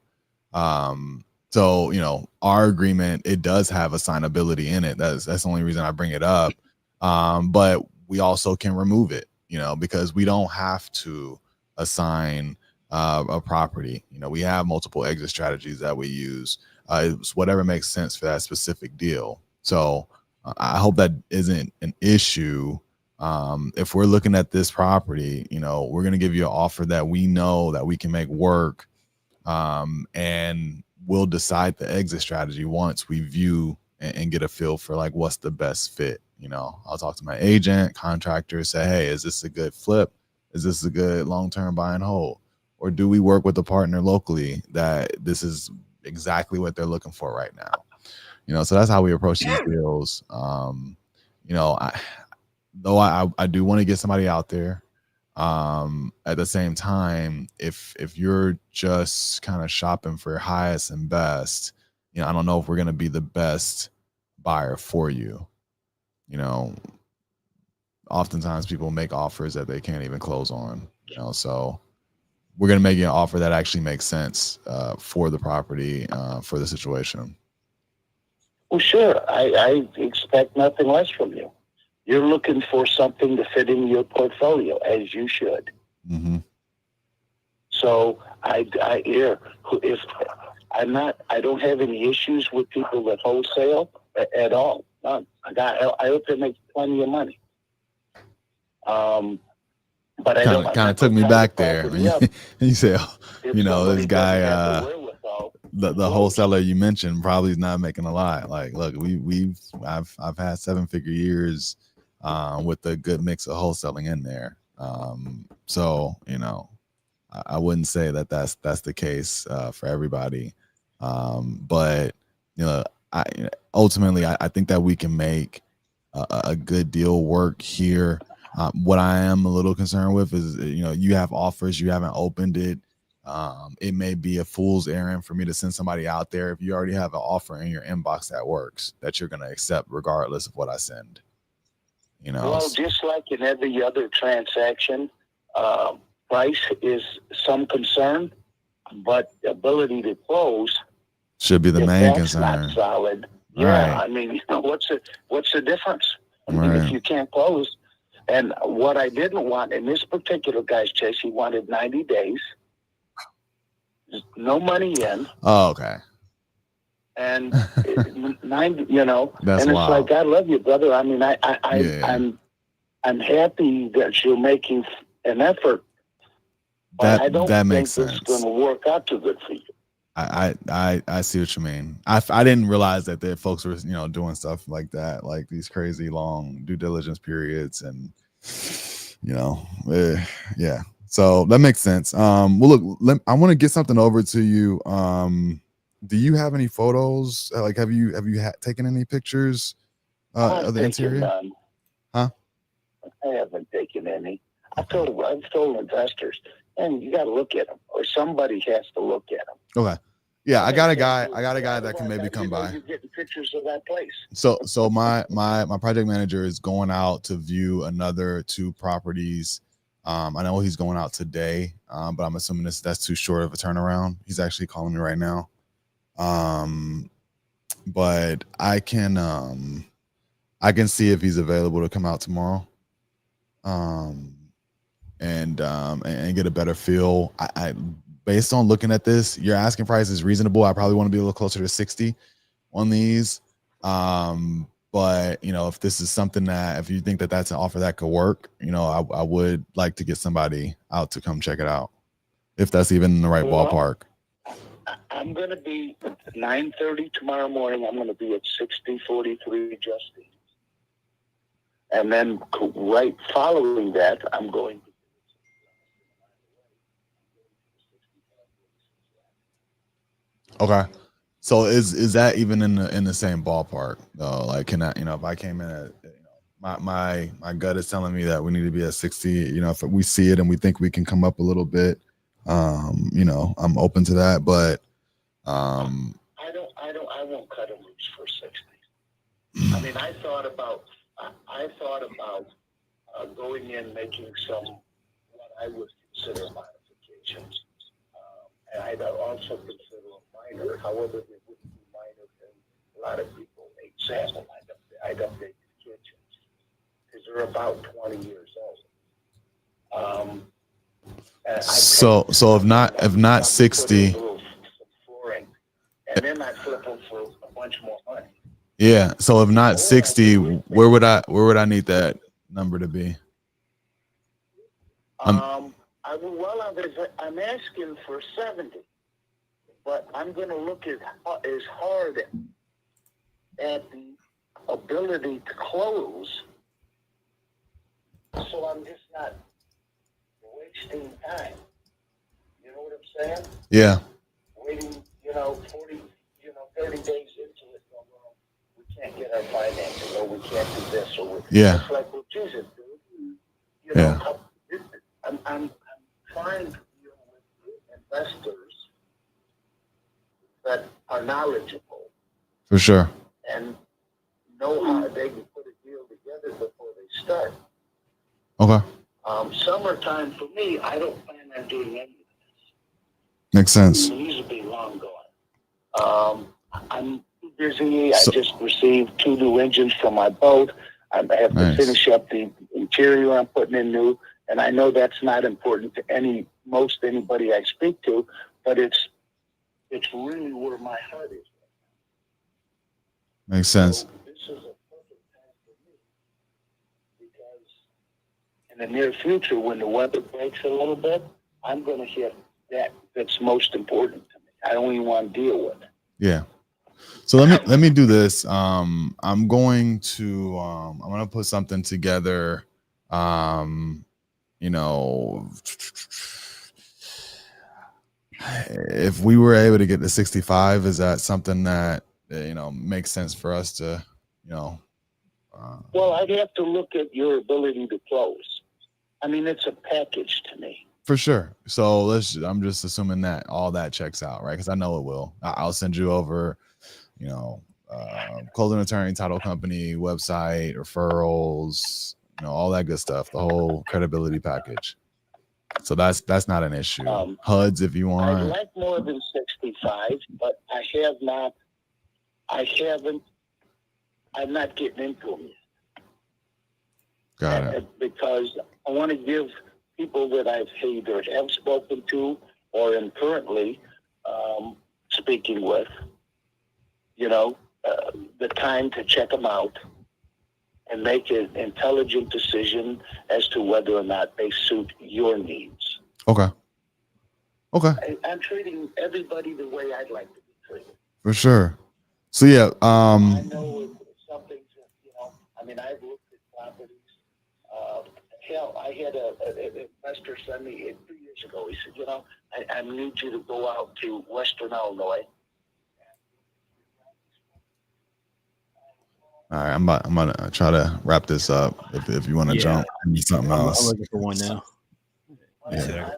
So, you know, our agreement, it does have assignability in it. That's the only reason I bring it up. But we also can remove it, you know, because we don't have to assign a property. You know, we have multiple exit strategies that we use. It's whatever makes sense for that specific deal. So I hope that isn't an issue. If we're looking at this property, you know, we're going to give you an offer that we know that we can make work, and we'll decide the exit strategy once we view and get a feel for like what's the best fit. You know, I'll talk to my agent, contractor, say, hey, is this a good flip? Is this a good long-term buy and hold? Or do we work with a partner locally that this is exactly what they're looking for right now? So that's how we approach these deals. I do want to get somebody out there. At the same time, if you're just kind of shopping for highest and best, I don't know if we're going to be the best buyer for you. Oftentimes people make offers that they can't even close on, so we're going to make you an offer that actually makes sense for the property, for the situation. Well, sure. I expect nothing less from you. You're looking for something to fit in your portfolio, as you should. Mm-hmm. So I don't have any issues with people that wholesale at all. None. I hope they make plenty of money. But I don't. Kind of took me back there. You said, this guy, the wholesaler you mentioned probably is not making a lot. Like, look, I've had 7-figure years with a good mix of wholesaling in there. So I wouldn't say that that's the case for everybody. But ultimately I think that we can make a good deal work here. What I am a little concerned with is, you have offers, you haven't opened it. It may be a fool's errand for me to send somebody out there if you already have an offer in your inbox that works, that you're going to accept regardless of what I send. Well, just like in every other transaction, price is some concern, but the ability to close should be the main concern. Not solid. Right. Yeah, I mean, what's the difference? I mean, Right. if you can't close. And what I didn't want in this particular guy's case, he wanted 90 days, no money in. Oh, okay. And 90, That's and it's wild. like, I love you, brother. I mean, I'm happy that you're making an effort, but I don't think it's going to work out too good for you. I see what you mean. I didn't realize that there folks were doing stuff like that, like these crazy long due diligence periods, and yeah. So that makes sense. Well, look, I want to get something over to you. Do you have any photos? Like, have you taken any pictures of the interior? None. Huh? I haven't taken any. I've told investors, and you got to look at them, or somebody has to look at them. Okay. Yeah, I got a guy that can maybe come by. You're getting pictures of that place. So my project manager is going out to view another 2 properties. I know he's going out today, but I'm assuming that's too short of a turnaround. He's actually calling me right now. But I can see if he's available to come out tomorrow. And get a better feel. I based on looking at this, your asking price is reasonable. I probably want to be a little closer to 60 on these. But if this is something that, if you think that that's an offer that could work, I would like to get somebody out to come check it out, if that's even in the right ballpark. I'm going to be at 9:30 tomorrow morning. I'm going to be at 6043 Justine. And then right following that, I'm going. Okay. So is that even in the same ballpark though? Like, can I, if I came in at, my gut is telling me that we need to be at 60, if we see it and we think we can come up a little bit, I'm open to that, but I won't cut him loose for 60. I mean, I thought about going in, making some what I would consider modifications, and I'd also consider a minor. However, they wouldn't be minor, and a lot of people make sample. I'd update the kitchens because they're about 20 years old. So if not 60, flooring, and then I flip them for a bunch more money. Yeah. So if not 60, where would I need that number to be? I'm asking for 70, but I'm going to look as hard at the ability to close, so I'm just not wasting time. You know what I'm saying? Yeah. Waiting, 30 days into it. our finances, or we can't do this, or Yeah. it's like, well, Jesus, dude, you Yeah. know, I'm trying to deal with investors that are knowledgeable For sure. and know how they can put a deal together before they start. Okay. Summertime for me, I don't plan on doing any of this. Makes sense. These will be long gone. I'm too busy. So- I just received 2 new engines for my boat. I have Nice. to finish up the interior I'm putting in new, and I know that's not important to most anybody I speak to, but it's really where my heart is. Makes sense. So this is a perfect time for me because in the near future, when the weather breaks a little bit, I'm going to hit that's most important to me. I don't even want to deal with it. Yeah. So let me do this. I'm going to put something together. You know, if we were able to get to 65, is that something that makes sense for us to, Well, I'd have to look at your ability to close. I mean, it's a package to me. For sure. So I'm just assuming that all that checks out, right? Because I know it will. I'll send you over, closing attorney, title company, website, referrals, all that good stuff, the whole credibility package. So that's not an issue. HUDs if you want. I'd like more than 65, but I'm not getting into them yet. Got it. Because I want to give people that I've either have spoken to or am currently speaking with, the time to check them out and make an intelligent decision as to whether or not they suit your needs. Okay. I'm treating everybody the way I'd like to be treated. For sure. So yeah, I know it's something to, I mean, I've looked at properties. Hell, I had an investor send me 2 years ago. He said, I need you to go out to Western Illinois. All right, I'm gonna try to wrap this up. If you want to jump into something else. I'm looking for one now. Yeah.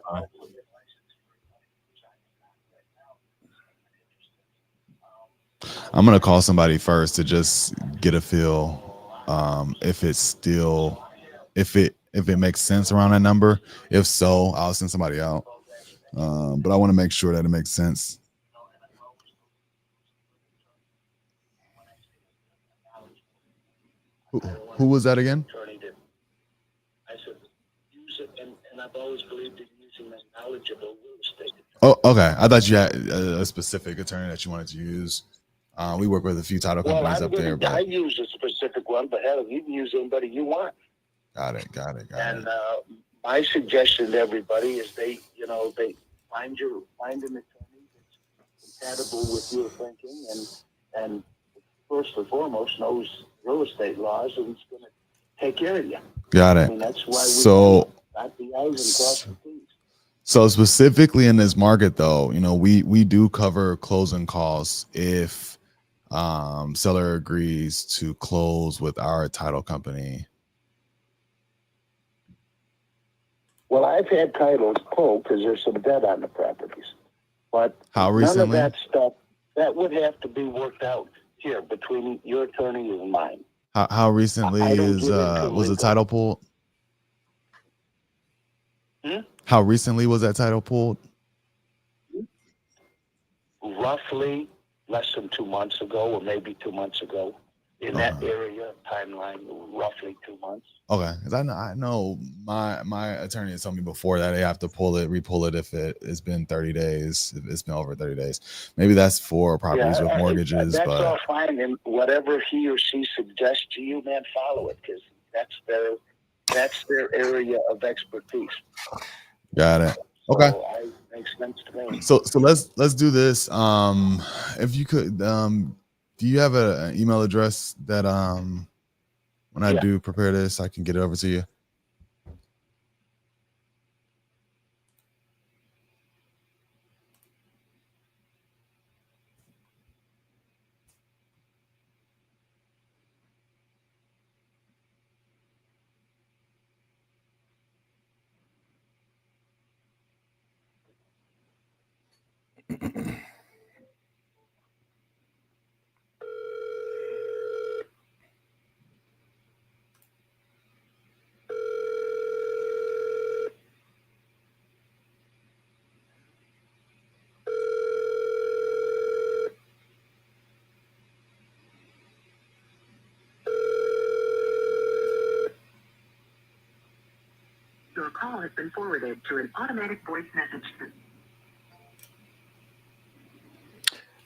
I'm gonna call somebody first to just get a feel if it makes sense around that number. If so, I'll send somebody out. But I want to make sure that it makes sense. Who was that again? I said, use it, and I've always believed in using a knowledgeable real estate. Oh, okay. I thought you had a specific attorney that you wanted to use. We work with a few title companies up there. I use a specific one, but hell, you can use anybody you want. Got it. And my suggestion to everybody is they find an attorney that's compatible with your thinking and first and foremost knows real estate laws and is going to take care of you. Got it. I mean, that's why we got the I's and cross the T's. So specifically in this market, though, we do cover closing costs if seller agrees to close with our title company. Well, I've had titles pulled because there's some debt on the properties, but How recently? None of that stuff that would have to be worked out here between your attorney and mine. How recently was the title pulled? How recently was that title pulled? Roughly less than 2 months ago, or maybe 2 months ago. In that area timeline, roughly 2 months. Okay, because I know my attorney has told me before that they have to repull it if it's been 30 days, if it's been over 30 days. Maybe that's for properties with mortgages. That's but all fine, and whatever he or she suggests to you, man, follow it because that's their area of expertise. Got it. Okay. So makes sense to me. So let's do this. If you could, do you have an email address that when I do prepare this, I can get it over to you? been forwarded to an automatic voice message system.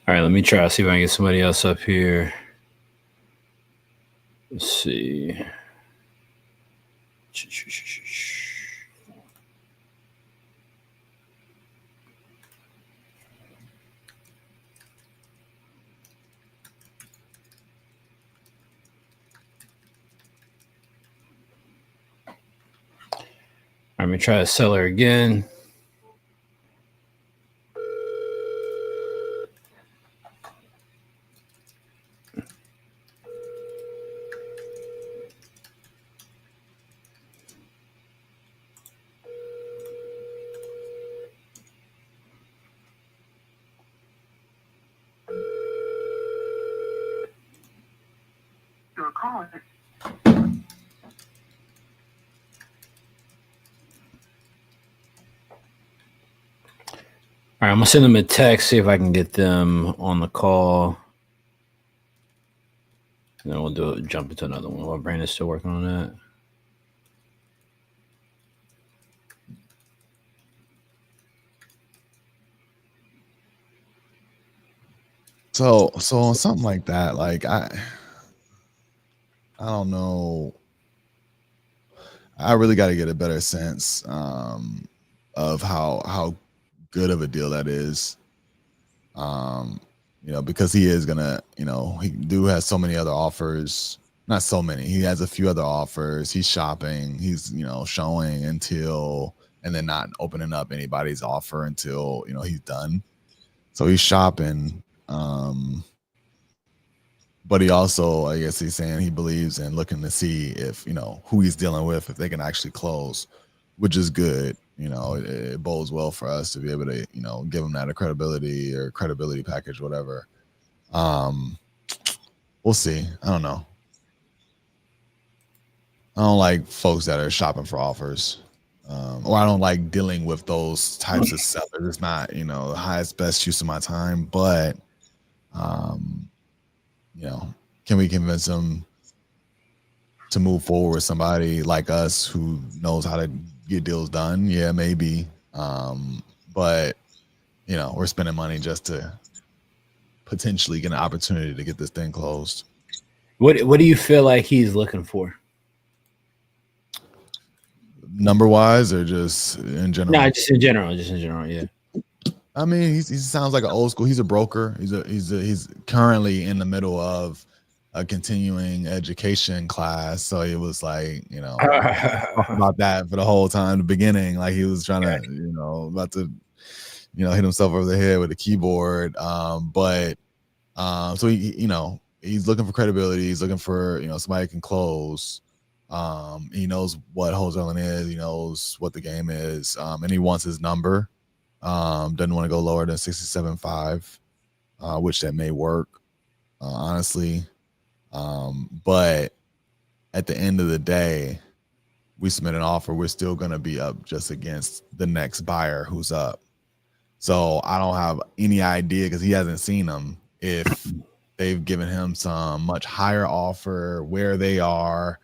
All right, let me try. See if I can get somebody else up here. Let's see. I'm going to try to sell her again. Your call is All right, I'm going to send them a text, see if I can get them on the call. And then we'll jump into another one while Brandon's still working on that. So on something like that, like I don't know. I really got to get a better sense of how good of a deal that is. Because he is gonna, he has so many other offers. Not so many. He has a few other offers. He's shopping. He's, showing and then not opening up anybody's offer until, he's done. So he's shopping. But he also, I guess he's saying he believes in looking to see if, who he's dealing with, if they can actually close, which is good. It bodes well for us to be able to, give him that credibility package, whatever. We'll see. I don't know. I don't like folks that are shopping for offers. Or I don't like dealing with those types of sellers. It's not, the highest, best use of my time, but, can we convince them to move forward with somebody like us who knows how to get deals done? Yeah, maybe. But we're spending money just to potentially get an opportunity to get this thing closed. What do you feel like he's looking for? Number wise, or just in general? No, just in general. Yeah. I mean, he sounds like an old school. He's a broker. He's currently in the middle of a continuing education class. So he was like, talking about that for the whole time. The beginning, like he was trying to, about to, hit himself over the head with the keyboard. So he's looking for credibility. He's looking for, somebody can close. He knows what wholesaling is. He knows what the game is. And he wants his number. Doesn't want to go lower than 67.5, which that may work, honestly. But at the end of the day, we submit an offer, we're still going to be up just against the next buyer who's up. So I don't have any idea, because he hasn't seen them, if they've given him some much higher offer, where they are,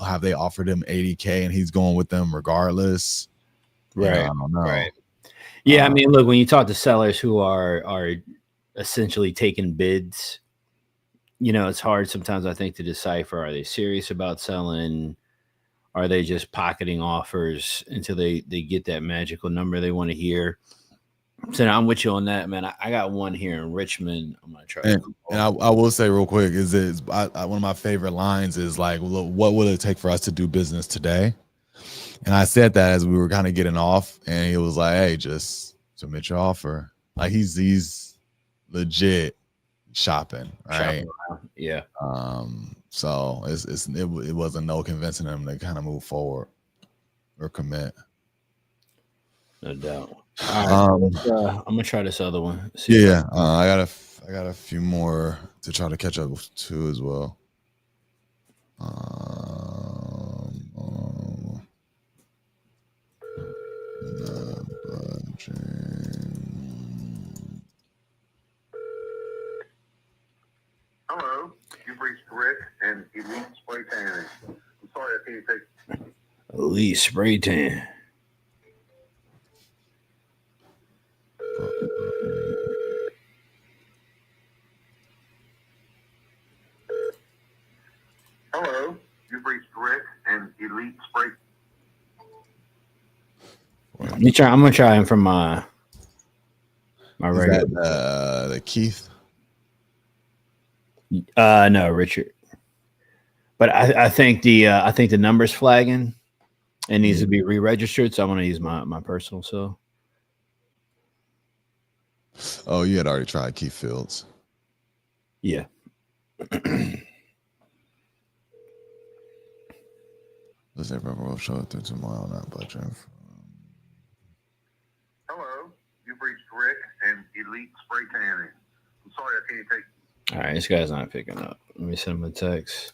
have they offered him 80K and he's going with them regardless? Right. I don't know. Right. Yeah, I mean, look, when you talk to sellers who are essentially taking bids, it's hard sometimes, I think, to decipher, are they serious about selling? Are they just pocketing offers until they get that magical number they want to hear? So I'm with you on that, man. I got one here in Richmond. I'm going to try. And I will say real quick, one of my favorite lines is like, what will it take for us to do business today? And I said that as we were kind of getting off, and he was like, hey, just submit your offer. Like he's legit shopping, right? Yeah. So it wasn't no convincing him to kind of move forward or commit. No doubt. All right, I'm gonna try this other one. I got a few more to try to catch up to as well. Hello, you've reached Rick and Elite Spray Tanning. I'm sorry I can't take Elite Spray Tan. You've reached Rick and Elite Spray. I'm gonna try him from my Is regular. that the Keith? No, Richard. But I think the number's flagging. It needs to be re-registered, so I'm gonna use my personal cell. Oh, you had already tried Keith Fields. Yeah. Does everyone will show it through tomorrow, not budget? Hello, you've reached Rick and Elite Spray Tanning. I'm sorry I can't take. All right, this guy's not picking up. Let me send him a text.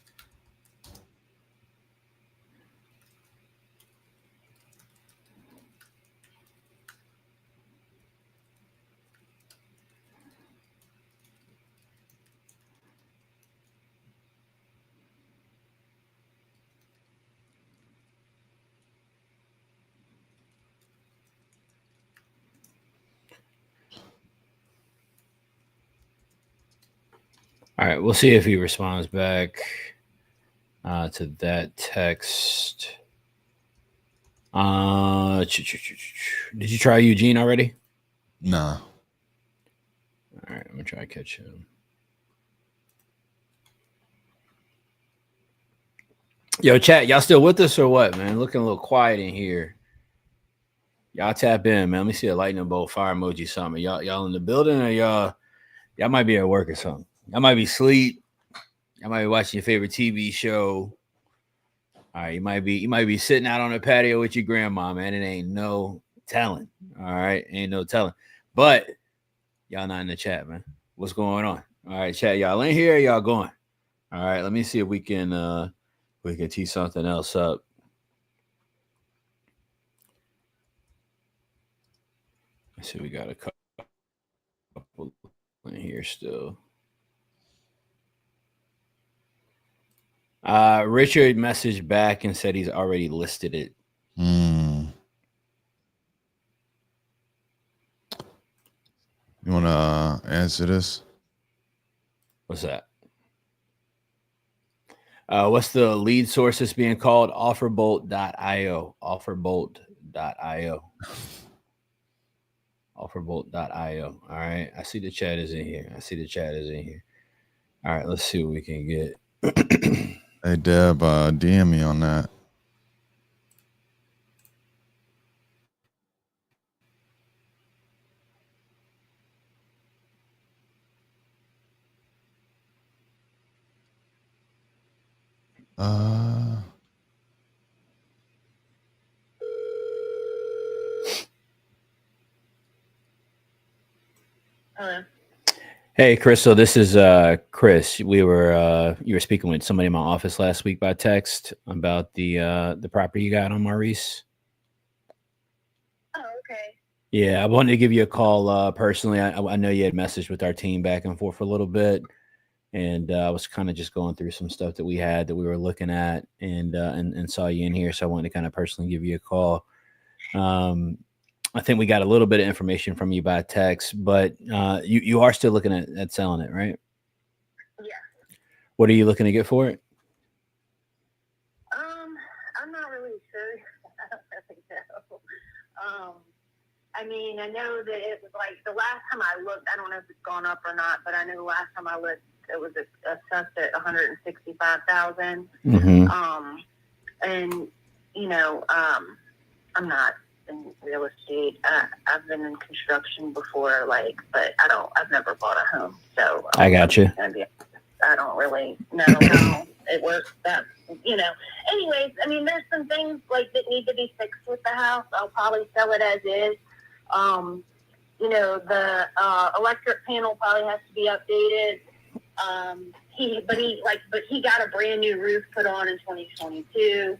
All right, we'll see if he responds back to that text. Did you try Eugene already? Nah. All right, I'm gonna try to catch him. Yo, chat, y'all still with us or what, man? Looking a little quiet in here. Y'all tap in, man. Let me see a lightning bolt, fire emoji, something. Y'all in the building, or y'all might be at work or something. Y'all might be asleep. Y'all might be watching your favorite TV show. All right, you might be sitting out on the patio with your grandma, man. It ain't no telling. All right, ain't no telling. But y'all not in the chat, man. What's going on? All right, chat, y'all in here? Y'all going? All right, let me see if we can tee something else up. Let's see, we got a couple in here still. Richard messaged back and said he's already listed it. You want to answer this? What's that? What's the lead source that's being called? Offerbolt.io. Offerbolt.io. Offerbolt.io. All right. I see the chat is in here. All right. Let's see what we can get. Hey, Deb, DM me on that. Hello. Hey, Crystal, this is Chris. You were speaking with somebody in my office last week by text about the property you got on Maurice. Oh, okay. Yeah, I wanted to give you a call personally. I know you had messaged with our team back and forth for a little bit, and I was kind of just going through some stuff that we were looking at, and saw you in here, so I wanted to kind of personally give you a call. I think we got a little bit of information from you by text, but you are still looking at selling it, right? Yeah. What are you looking to get for it? I'm not really sure. I don't really know. I mean, I know that it was like the last time I looked, I don't know if it's gone up or not, but I know the last time I looked, it was assessed at $165,000. Mm-hmm. And you know, I'm not in real estate. I've been in construction before, but I've never bought a home. So I got you. I don't really know how it works. Anyways, I mean, there's some things that need to be fixed with the house. I'll probably sell it as is. The electric panel probably has to be updated. He got a brand new roof put on in 2022.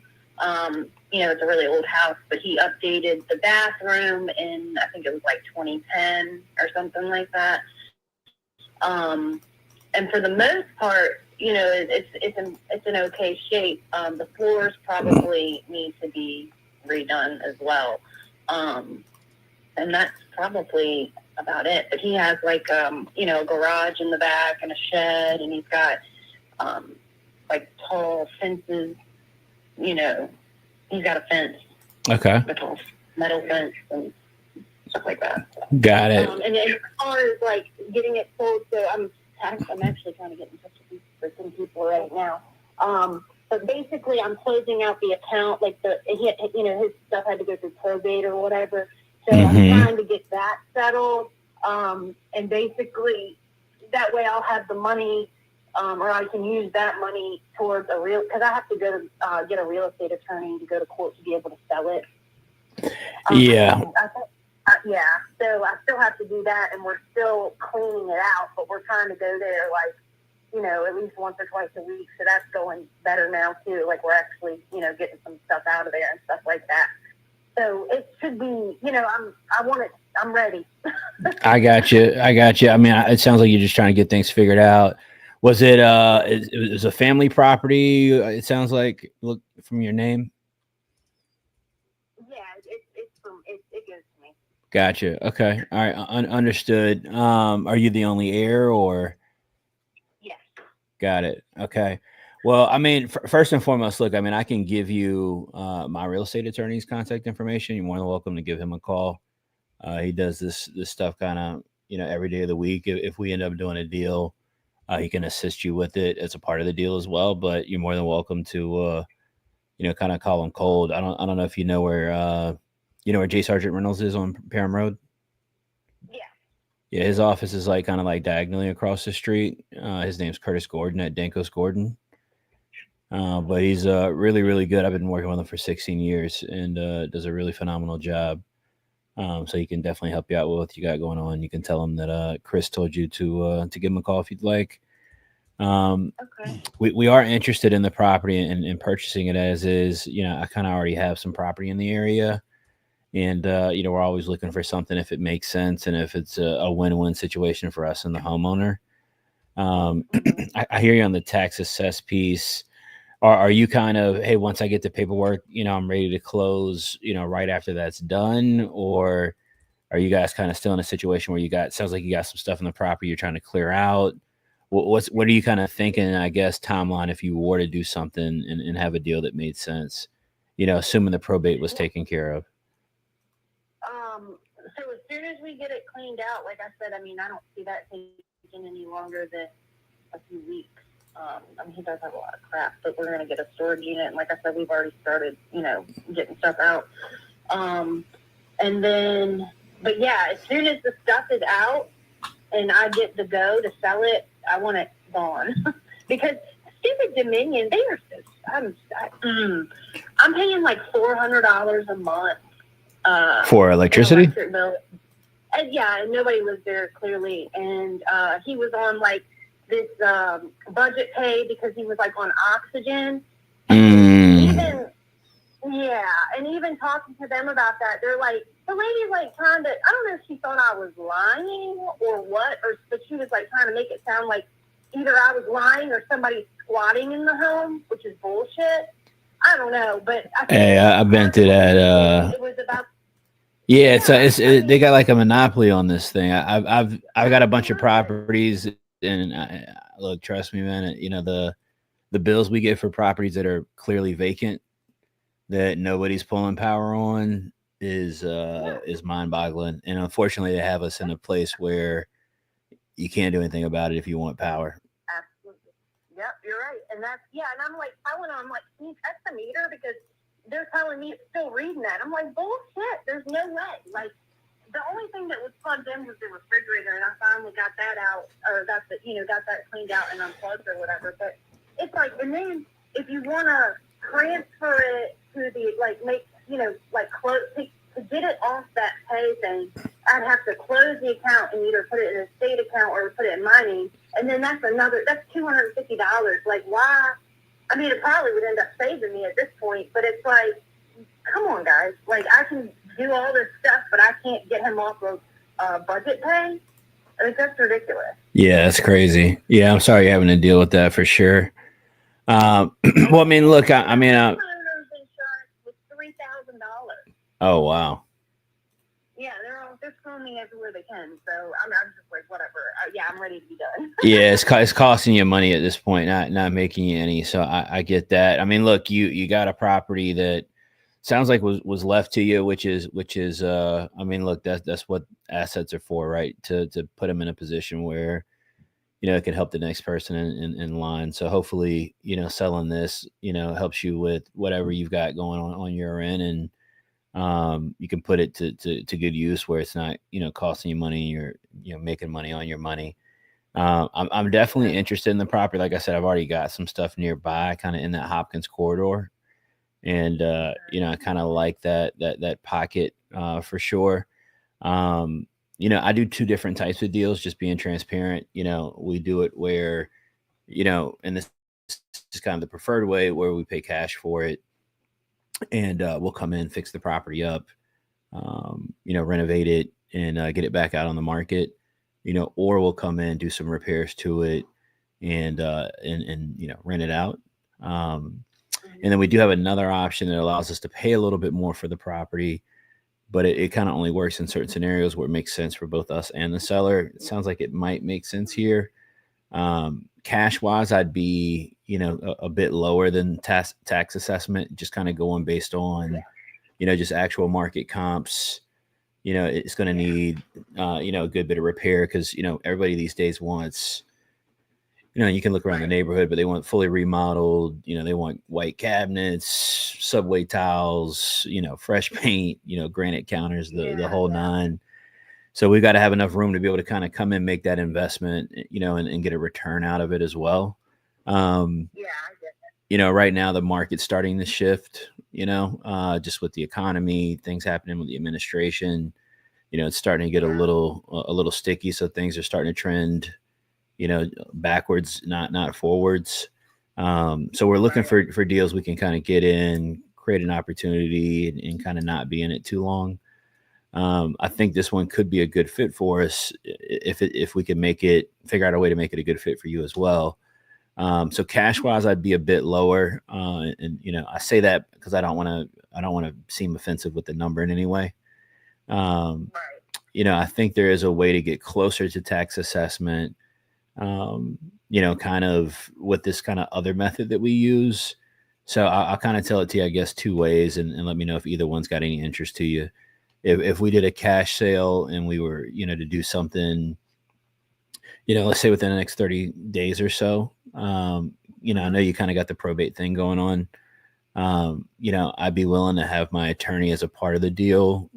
It's a really old house, but he updated the bathroom in, I think it was 2010 or something like that. And for the most part, it's in okay shape. The floors probably need to be redone as well. And that's probably about it. But he has a garage in the back and a shed, and he's got tall fences he's got a fence, Okay. metal fence and stuff like that. Got it. And then as far as like getting it sold, so I'm actually trying to get in touch with some people right now. But basically, I'm closing out the account. Like his stuff had to go through probate or whatever. So I'm trying to get that settled. And basically, that way I'll have the money, or I can use that money towards because I have to go to get a real estate attorney to go to court to be able to sell it. Yeah. So I still have to do that, and we're still cleaning it out, but we're trying to go there at least once or twice a week. So that's going better now too. Like we're actually, getting some stuff out of there and stuff like that. So it should be, I'm ready. I got you. I mean, it sounds like you're just trying to get things figured out. Was it, it was a family property? It sounds like, look from your name. Yeah, it goes to me. Gotcha. Okay. All right. Understood. Are you the only heir or? Yes. Got it. Okay. Well, I mean, first and foremost, look, I mean, I can give you my real estate attorney's contact information. You're more than welcome to give him a call. He does this stuff kind of, every day of the week. If we end up doing a deal, he can assist you with it as a part of the deal as well. But you're more than welcome to, kind of call him cold. I don't know if you know where J. Sargent Reynolds is on Parham Road. Yeah. Yeah, his office is like kind of like diagonally across the street. His name's Curtis Gordon at Dankos Gordon. But he's really, really good. I've been working with him for 16 years and does a really phenomenal job. So he can definitely help you out with what you got going on. You can tell him that Chris told you to give him a call if you'd like. Okay. We are interested in the property and purchasing it as is. I kind of already have some property in the area. And, we're always looking for something if it makes sense and if it's a win-win situation for us and the homeowner. I hear you on the tax assess piece. Are you kind of, hey, once I get the paperwork, I'm ready to close, right after that's done? Or are you guys kind of still in a situation where sounds like you got some stuff in the property you're trying to clear out? What are you kind of thinking, I guess, timeline if you were to do something and have a deal that made sense, assuming the probate was taken care of? So as soon as we get it cleaned out, like I said, I mean, I don't see that taking any longer than a few weeks. He does have a lot of crap, but we're going to get a storage unit. And like I said, we've already started, getting stuff out. But yeah, as soon as the stuff is out and I get the go to sell it, I want it gone. Because stupid Dominion, they are so, I'm paying like $400 a month. For electricity? Electric bill. And yeah, and nobody lives there clearly. And he was on like this budget pay because he was like on oxygen. And even talking to them about that, they're like, the lady's like trying to, I don't know if she thought I was lying or what, but she was like trying to make it sound like either I was lying or somebody's squatting in the home, which is bullshit. I don't know, but I've been to that. It was about. Yeah, they got like a monopoly on this thing. I've got a bunch of properties, and look, trust me, man. The bills we get for properties that are clearly vacant, that nobody's pulling power on, is mind-boggling. And unfortunately, they have us in a place where you can't do anything about it if you want power. Absolutely. Yep, you're right. And and I'm like telling them, like, can you test the meter? Because they're telling me it's still reading that. I'm like, bullshit. There's no way. Like, the only thing that was plugged in was the refrigerator, and I finally got that out, or got that cleaned out and unplugged or whatever. But it's like, and then if you want to transfer it to the, close, to get it off that pay thing, I'd have to close the account and either put it in a state account or put it in my name. And then that's $250. Like, why? I mean, it probably would end up saving me at this point, but it's like, come on, guys. Like, I can do all this stuff, but I can't get him off of budget pay. I mean, that's ridiculous. Yeah, that's crazy. Yeah, I'm sorry you're having to deal with that for sure. Well, I mean, look, I mean, homeowners insurance was $3,000. Oh, wow. Yeah, they're throwing me everywhere they can. So I'm just like, whatever. Yeah, I'm ready to be done. Yeah, it's costing you money at this point, not making you any. So I get that. I mean, look, you got a property that sounds like was left to you, which is I mean, look, that's what assets are for, right? To put them in a position where it can help the next person in line. So hopefully, selling this, helps you with whatever you've got going on your end, and you can put it to good use where it's not, costing you money. You're, making money on your money. I'm definitely interested in the property. Like I said, I've already got some stuff nearby, kind of in that Hopkins corridor, and I kind of like that pocket for sure. I do two different types of deals, just being transparent. We do it where, and this is kind of the preferred way, where we pay cash for it, and we'll come in, fix the property up, renovate it, and get it back out on the market, or we'll come in, do some repairs to it, and rent it out. And then we do have another option that allows us to pay a little bit more for the property, but it kind of only works in certain scenarios where it makes sense for both us and the seller. It sounds like it might make sense here. Cash wise, I'd be, a bit lower than tax assessment, just kind of going based on, just actual market comps. It's going to need, a good bit of repair because, everybody these days wants, you can look around the neighborhood, but they want fully remodeled, they want white cabinets, subway tiles, fresh paint, granite counters, the whole nine. So we've got to have enough room to be able to kind of come in, make that investment, and get a return out of it as well. I get that. Right now the market's starting to shift, just with the economy, things happening with the administration, it's starting to get a little sticky. So things are starting to trend, backwards, not forwards. So we're looking for deals we can kind of get in, create an opportunity, and kind of not be in it too long. I think this one could be a good fit for us if we can figure out a way to make it a good fit for you as well. So cash wise, I'd be a bit lower. And I say that because I don't want to seem offensive with the number in any way. I think there is a way to get closer to tax assessment, kind of with this kind of other method that we use. So I'll kind of tell it to you, I guess, two ways, and let me know if either one's got any interest to you. If we did a cash sale and we were, to do something, let's say within the next 30 days or so, I know you kind of got the probate thing going on. I'd be willing to have my attorney as a part of the deal,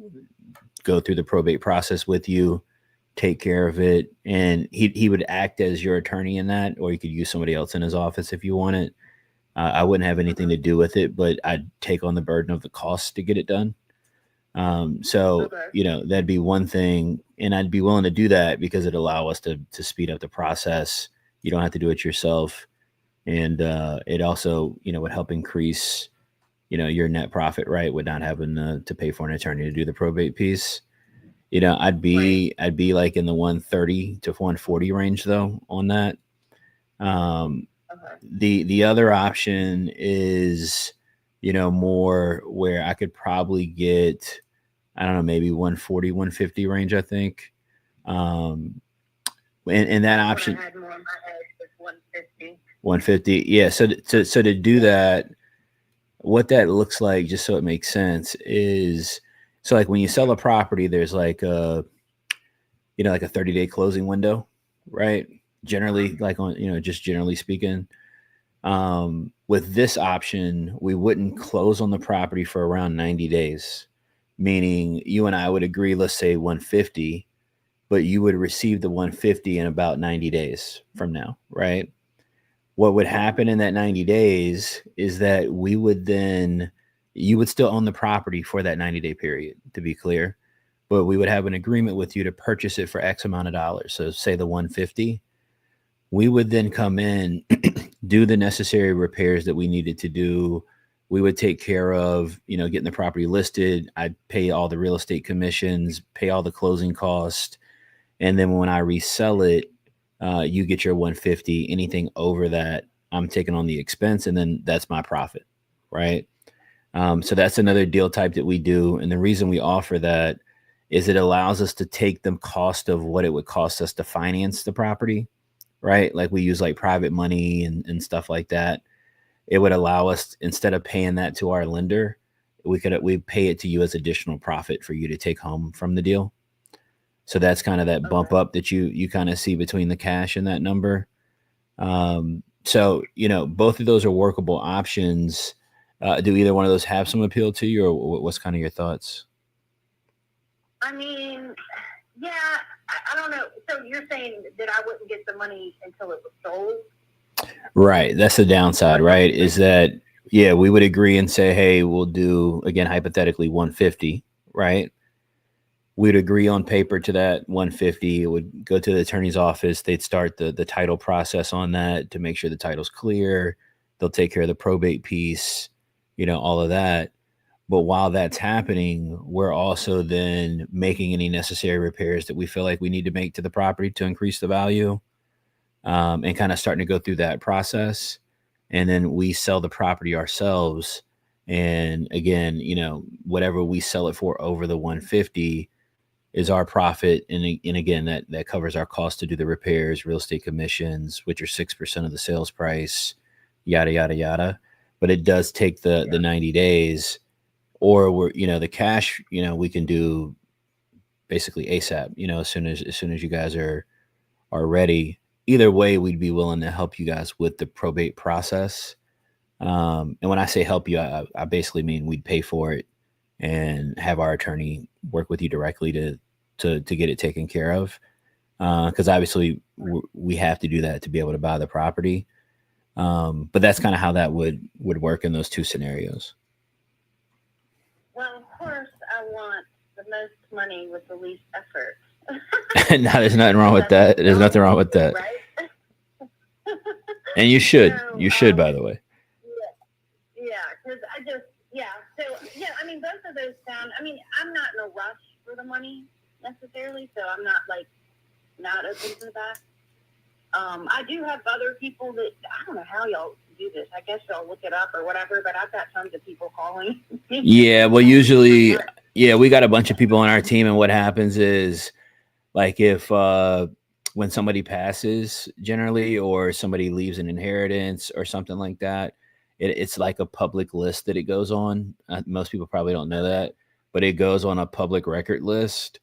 go through the probate process with you, take care of it. And he would act as your attorney in that, or you could use somebody else in his office if you want it. I wouldn't have anything to do with it, but I'd take on the burden of the cost to get it done. That'd be one thing. And I'd be willing to do that because it'd allow us to speed up the process. You don't have to do it yourself. And, it also, would help increase, your net profit, right? With not having to pay for an attorney to do the probate piece. I'd be like in the 130 to 140 range though on that. The other option is, more where I could probably get, I don't know, maybe 140, 150 range, I think. And that option, I had more in my head was 150. 150. Yeah. So to do that, what that looks like, just so it makes sense, is so like when you sell a property, there's like a 30-day closing window, right? Generally, like on, just generally speaking. With this option, we wouldn't close on the property for around 90 days, meaning you and I would agree, let's say 150, but you would receive the 150 in about 90 days from now, right? What would happen in that 90 days is that you would still own the property for that 90-day period, to be clear, but we would have an agreement with you to purchase it for X amount of dollars. So say the 150, we would then come in, do the necessary repairs that we needed to do. We would take care of, getting the property listed. I'd pay all the real estate commissions, pay all the closing costs. And then when I resell it, you get your 150. Anything over that, I'm taking on the expense, and then that's my profit, right? So that's another deal type that we do. And the reason we offer that is it allows us to take the cost of what it would cost us to finance the property, right? Like we use like private money and stuff like that. It would allow us, instead of paying that to our lender, we pay it to you as additional profit for you to take home from the deal. So that's kind of that bump up that you kind of see between the cash and that number. So, both of those are workable options. Do either one of those have some appeal to you, or what's kind of your thoughts? I mean, yeah, I don't know. So you're saying that I wouldn't get the money until it was sold? Right. That's the downside, right? Is that, yeah, we would agree and say, hey, we'll do, again, hypothetically 150, right? We'd agree on paper to that 150. It would go to the attorney's office. They'd start the title process on that to make sure the title's clear. They'll take care of the probate piece, all of that. But while that's happening, we're also then making any necessary repairs that we feel like we need to make to the property to increase the value, and kind of starting to go through that process. And then we sell the property ourselves. And again, whatever we sell it for over the 150 is our profit. And again, that covers our cost to do the repairs, real estate commissions, which are 6% of the sales price, yada, yada, yada. But it does take the 90 days, or we're, the cash, we can do basically ASAP, as soon as you guys are ready. Either way, we'd be willing to help you guys with the probate process. And when I say help you, I basically mean we'd pay for it and have our attorney work with you directly to get it taken care of. Because obviously we have to do that to be able to buy the property. But that's kind of how that would work in those two scenarios. Well, of course, I want the most money with the least effort. No, there's nothing wrong with that. There's nothing wrong with that. Right? And you should. So, You should, by the way. Yeah, because I mean, both of those sound, I mean, I'm not in a rush for the money necessarily, so I'm not not open to that. I do have other people that, I don't know how y'all do this. I guess y'all look it up or whatever, but I've got tons of people calling. Yeah, well, usually, we got a bunch of people on our team, and what happens is, like, if when somebody passes, generally, or somebody leaves an inheritance or something like that, it's like a public list that it goes on. Most people probably don't know that, but it goes on a public record list.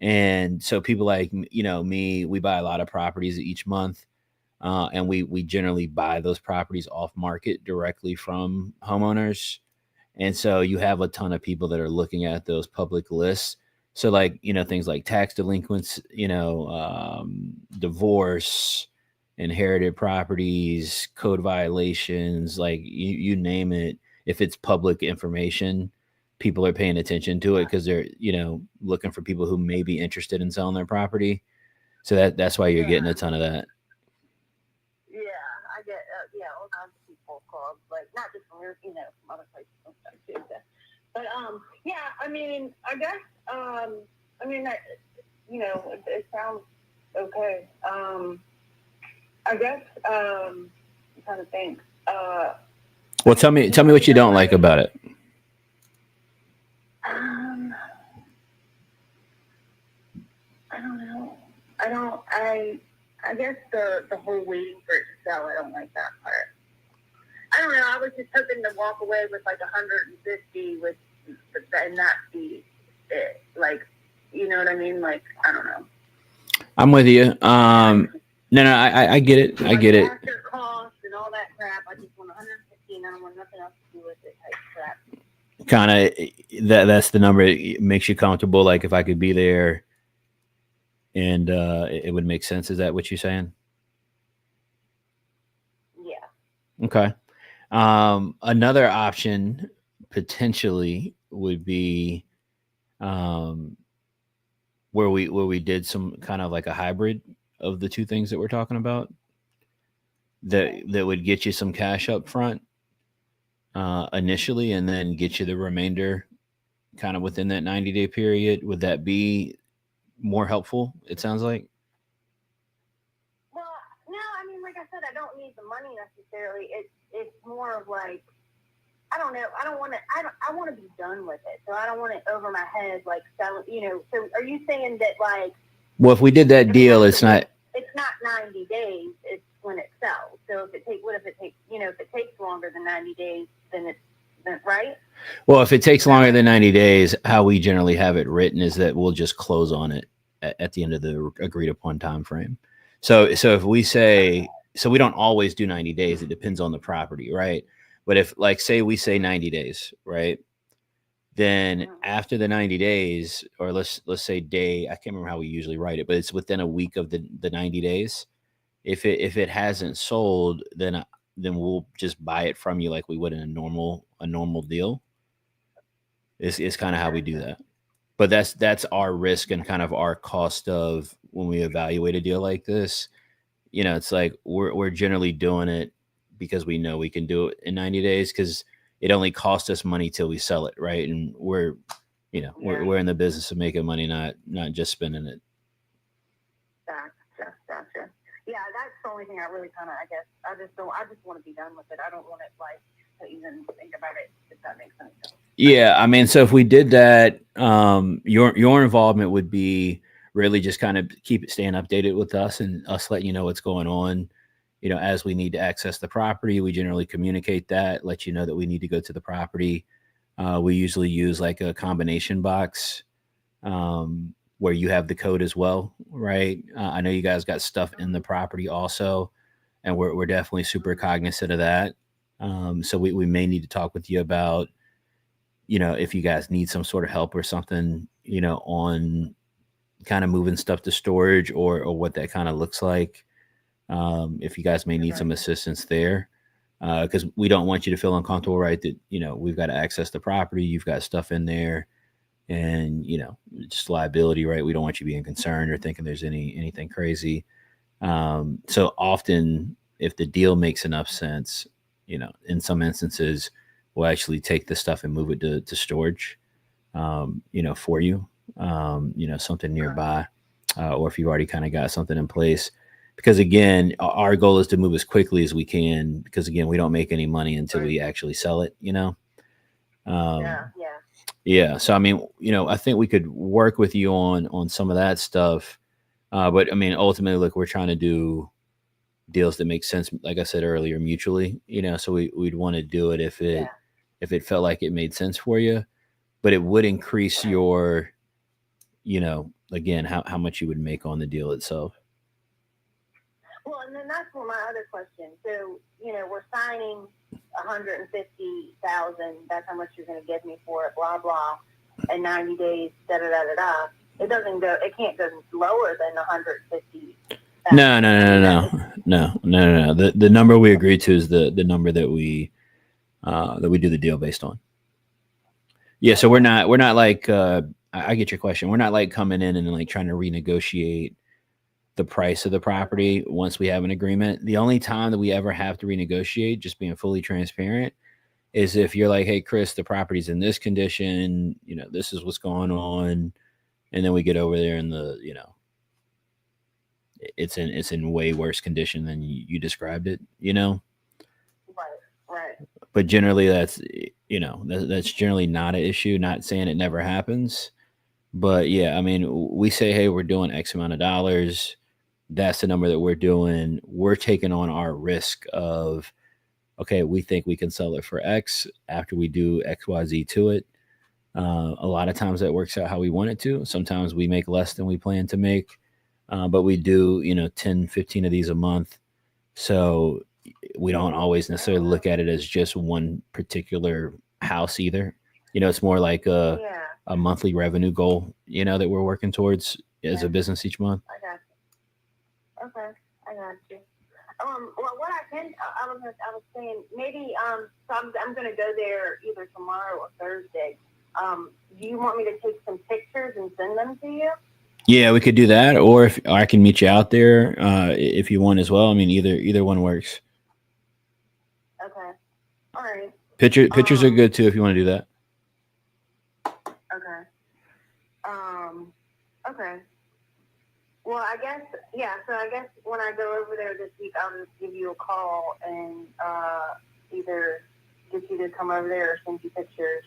And so people like, me, we buy a lot of properties each month. And we generally buy those properties off market directly from homeowners. And so you have a ton of people that are looking at those public lists. So like, things like tax delinquents, divorce, inherited properties, code violations, like you name it. If it's public information, people are paying attention to it because they're, looking for people who may be interested in selling their property. So that's why you're getting a ton of that. Yeah, I get all kinds of people called, like not just from your, from other places and stuff too. But I mean, I guess it sounds okay. I guess I'm trying to think. Well, tell me what you don't like about it. I don't know. I guess the whole waiting for it to sell, I don't like that part. I don't know. I was just hoping to walk away with like 150 and that be it. Like, you know what I mean? Like, I don't know. I'm with you. No, I get it. I get it. After cost and all that crap, I just want 150 and I don't want nothing else to do with it type crap. Kind of that's the number. It makes you comfortable. Like if I could be there and it would make sense. Is that what you're saying? Yeah. Okay. Another option potentially would be where we did some kind of like a hybrid of the two things that we're talking about that would get you some cash up front initially and then get you the remainder kind of within that 90-day period. Would that be more helpful, it sounds like? Well, no, I mean, like I said, I don't need the money necessarily. It's more of like, I don't know. I don't want to. I want to be done with it. So I don't want it over my head, like selling. So are you saying that like? Well, if we did that deal, it's not. It's not 90 days. It's when it sells. So if it takes, what if it takes? If it takes longer than 90 days, then it's right. Well, if it takes longer than 90 days, how we generally have it written is that we'll just close on it at the end of the agreed upon time frame. So if we say, so we don't always do 90 days. It depends on the property, right? But if, like, say we say 90 days, right? Then after the 90 days, or let's say day, I can't remember how we usually write it, but it's within a week of the 90 days. If it hasn't sold, then we'll just buy it from you like we would in a normal deal. Is kind of how we do that. But that's our risk and kind of our cost of when we evaluate a deal like this. It's like we're generally doing it because we know we can do it in 90 days, because it only costs us money till we sell it, right? And we're in the business of making money, not just spending it. Gotcha. Yeah, that's the only thing I really kind of, I guess, I just want to be done with it. I don't want it like to even think about it, if that makes any sense. Yeah, I mean, so if we did that, your involvement would be really just kind of staying updated with us and us letting you know what's going on. As we need to access the property, we generally communicate that, let you know that we need to go to the property. We usually use like a combination box where you have the code as well, right? I know you guys got stuff in the property also, and we're definitely super cognizant of that. So we may need to talk with you about, if you guys need some sort of help or something, on kind of moving stuff to storage, or what that kind of looks like. If you guys may need some assistance there, because we don't want you to feel uncomfortable, right? That, we've got to access the property, you've got stuff in there, and, just liability, right? We don't want you being concerned or thinking there's anything crazy. So often, if the deal makes enough sense, in some instances, we'll actually take the stuff and move it to storage, for you, something nearby, or if you've already kind of got something in place. Because again, our goal is to move as quickly as we can, because again, we don't make any money until we actually sell it, Yeah. So, I mean, I think we could work with you on some of that stuff. But I mean, ultimately, look, we're trying to do deals that make sense, like I said earlier, mutually, so we'd want to do it if it felt like it made sense for you, but it would increase your, again, how much you would make on the deal itself. Well, and then that's my other question. So, we're signing 150,000. That's how much you're going to give me for it. Blah blah. In 90 days. Da da da da da. It doesn't go. It can't go lower than 150. No. The number we agreed to is the number that we do the deal based on. Yeah. So we're not like, I get your question. We're not like coming in and like trying to renegotiate the price of the property once we have an agreement. The only time that we ever have to renegotiate, just being fully transparent, is if you're like, hey, Chris, the property's in this condition, this is what's going on. And then we get over there and it's in way worse condition than you described it, Right. But generally that's generally not an issue. Not saying it never happens, but yeah, I mean, we say, hey, we're doing X amount of dollars. That's the number that we're doing. We're taking on our risk of, okay, we think we can sell it for X after we do XYZ to it. A lot of times that works out how we want it to. Sometimes we make less than we plan to make, but we do, 10, 15 of these a month. So we don't always necessarily look at it as just one particular house either. It's more like a monthly revenue goal, that we're working towards as a business each month. I got you. Okay, I got you. Well, what I was saying, maybe, so I'm going to go there either tomorrow or Thursday. Do you want me to take some pictures and send them to you? Yeah, we could do that, or if I can meet you out there, if you want as well. I mean, either one works. Okay. All right. Pictures are good too if you want to do that. Okay. Okay. Well, I guess, yeah. So I guess when I go over there this week, I'll just give you a call and either get you to come over there or send you pictures?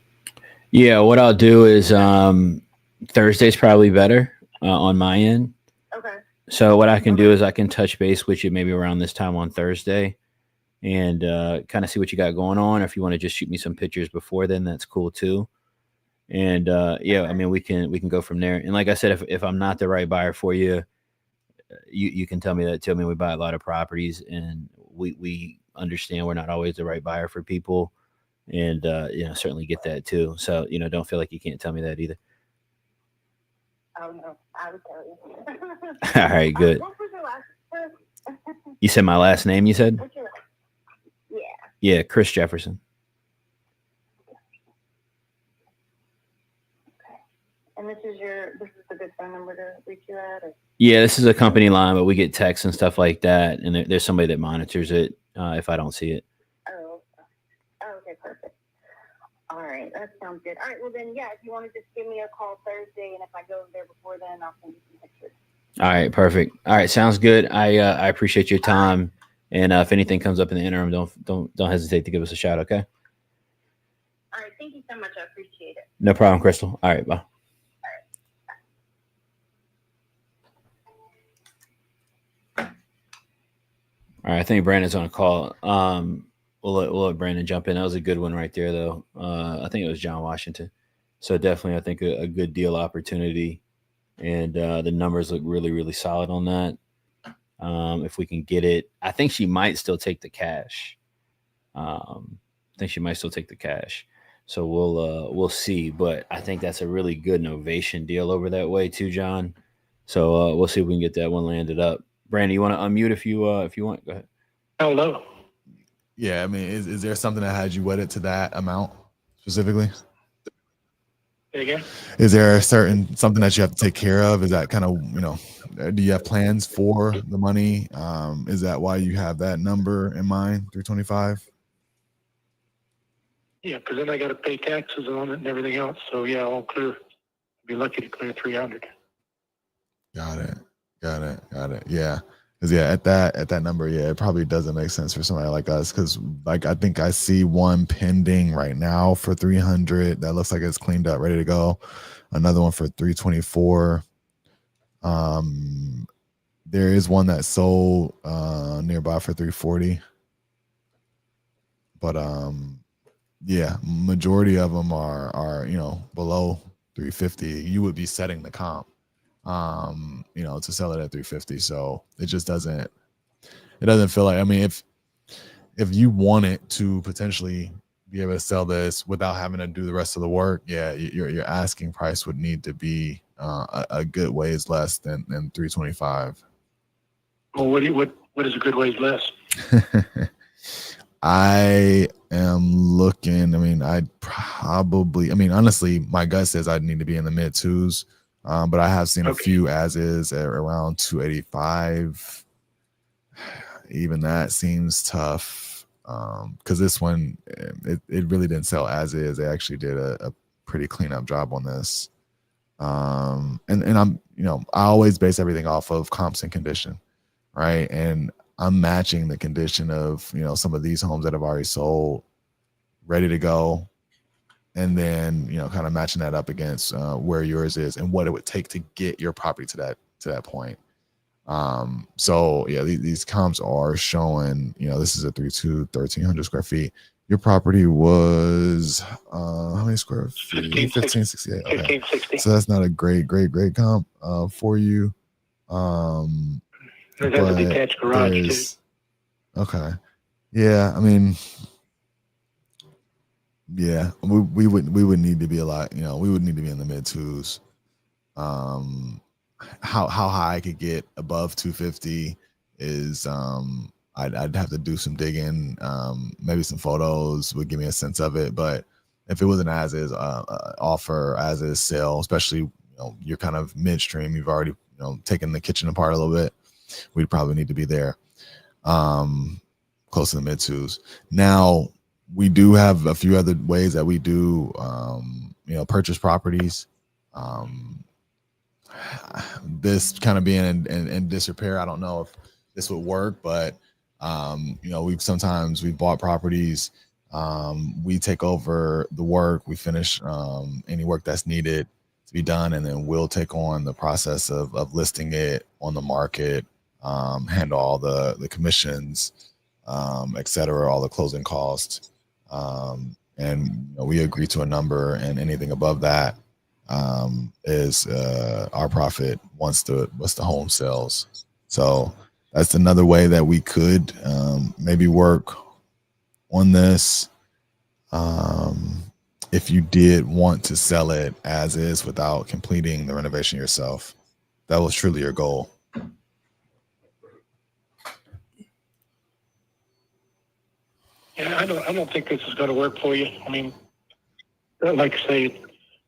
Yeah, what I'll do is Thursday's probably better on my end. Okay. So what I can do is I can touch base with you maybe around this time on Thursday and kind of see what you got going on. If you want to just shoot me some pictures before then, that's cool too. And yeah, I mean we can go from there. And like I said, if I'm not the right buyer for you, you can tell me that too. I mean, we buy a lot of properties, and we understand we're not always the right buyer for people, and certainly get that too. So don't feel like you can't tell me that either. Oh no, I would tell you. All right, good. What was your last? You said my last name. You said What's your last? Yeah. yeah, Chris Jefferson. And this is the good phone number to reach you at? Or? Yeah, this is a company line, but we get texts and stuff like that, and there's somebody that monitors it if I don't see it. Oh, okay, perfect. All right, that sounds good. All right, well then, yeah, if you want to just give me a call Thursday, and if I go over there before then, I'll send you some pictures. All right, perfect. All right, sounds good. I appreciate your time, and if anything comes up in the interim, don't hesitate to give us a shout. Okay. All right, thank you so much. I appreciate it. No problem, Crystal. All right, bye. All right, I think Brandon's on a call. We'll let Brandon jump in. That was a good one right there, though. I think it was John Washington. So definitely, I think a good deal opportunity, and the numbers look really, really solid on that. If we can get it, I think she might still take the cash. So we'll see. But I think that's a really good novation deal over that way too, John. So we'll see if we can get that one landed up. Brandon, you want to unmute if you want? Go ahead. Hello. Yeah, I mean, is there something that had you wedded to that amount specifically? Say again? Is there something that you have to take care of? Is that kind of, do you have plans for the money? Is that why you have that number in mind, 325? Yeah, because then I got to pay taxes on it and everything else. So yeah, I'll clear. Be lucky to clear 300. Got it. Yeah. Because yeah, at that number, yeah, it probably doesn't make sense for somebody like us. Because like I think I see one pending right now for 300. That looks like it's cleaned up, ready to go. Another one for 324. There is one that sold nearby for 340. But yeah, majority of them are below 350. You would be setting the comp. To sell it at 350. So it just doesn't feel like, I mean, if you wanted to potentially be able to sell this without having to do the rest of the work, yeah, your asking price would need to be a good ways less than 325. Well, what is a good ways less? I am looking, honestly, my gut says I'd need to be in the mid twos. But I have seen a few as is at around 285. Even that seems tough because this one, it really didn't sell as is. They actually did a pretty clean up job on this. And I'm, I always base everything off of comps and condition, right? And I'm matching the condition of, some of these homes that have already sold, ready to go. And then, kind of matching that up against where yours is and what it would take to get your property to that point. So yeah, these comps are showing, this is a 1,300 square feet. Your property was how many square feet? 1568. Okay. 1560. So that's not a great comp for you. There's a detached garage too. Okay. Yeah, I mean, yeah, we would need to be a lot, we would need to be in the mid twos. How high I could get above 250 is I'd have to do some digging. Maybe some photos would give me a sense of it. But if it was an as is offer, as is sale, especially you're kind of midstream, you've already taken the kitchen apart a little bit, we'd probably need to be there, close to the mid twos. Now, we do have a few other ways that we do, purchase properties. This kind of being in disrepair, I don't know if this would work, but we've bought properties We take over the work, we finish any work that's needed to be done, and then we'll take on the process of listing it on the market, handle all the commissions, et cetera, all the closing costs. And we agree to a number, and anything above that is our profit once the home sells. So that's another way that we could maybe work on this. If you did want to sell it as is without completing the renovation yourself, that was truly your goal. Yeah, I don't think this is going to work for you. I mean, like I say,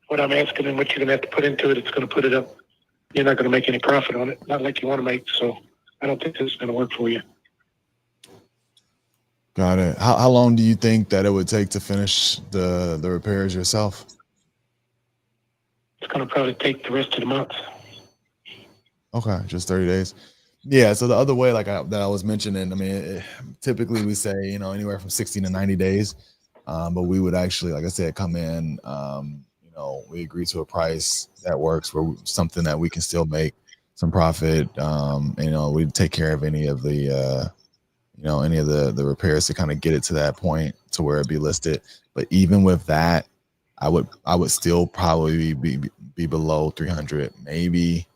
what I'm asking and what you're going to have to put into it, it's going to put it up. You're not going to make any profit on it, not like you want to make. So I don't think this is going to work for you. Got it. How long do you think that it would take to finish the repairs yourself? It's going to probably take the rest of the month. Okay, just 30 days. Yeah. So the other way, like that I was mentioning, I mean, typically we say anywhere from 60 to 90 days, but we would actually, like I said, come in. We agree to a price that works for something that we can still make some profit. We take care of any of the the repairs to kind of get it to that point to where it be listed. But even with that, I would still probably be below 300, maybe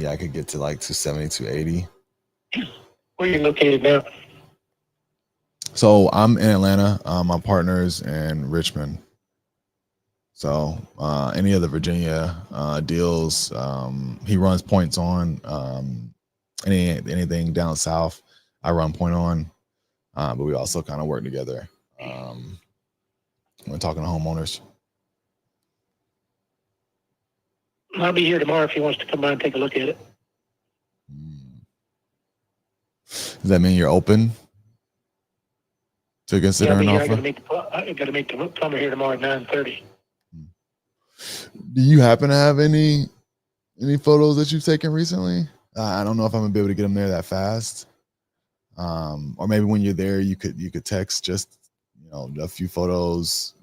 I could get to like 270, 280. Where are you located now? So I'm in Atlanta. My partner's in Richmond. So any of the Virginia deals, he runs points on. Anything down south, I run point on. But we also kind of work together when talking to homeowners. I'll be here tomorrow if he wants to come by and take a look at it. Does that mean you're open to consider an offer? I got to meet the plumber here tomorrow at 9:30. Do you happen to have any photos that you've taken recently? I don't know if I'm gonna be able to get them there that fast. Or maybe when you're there, you could text just a few photos,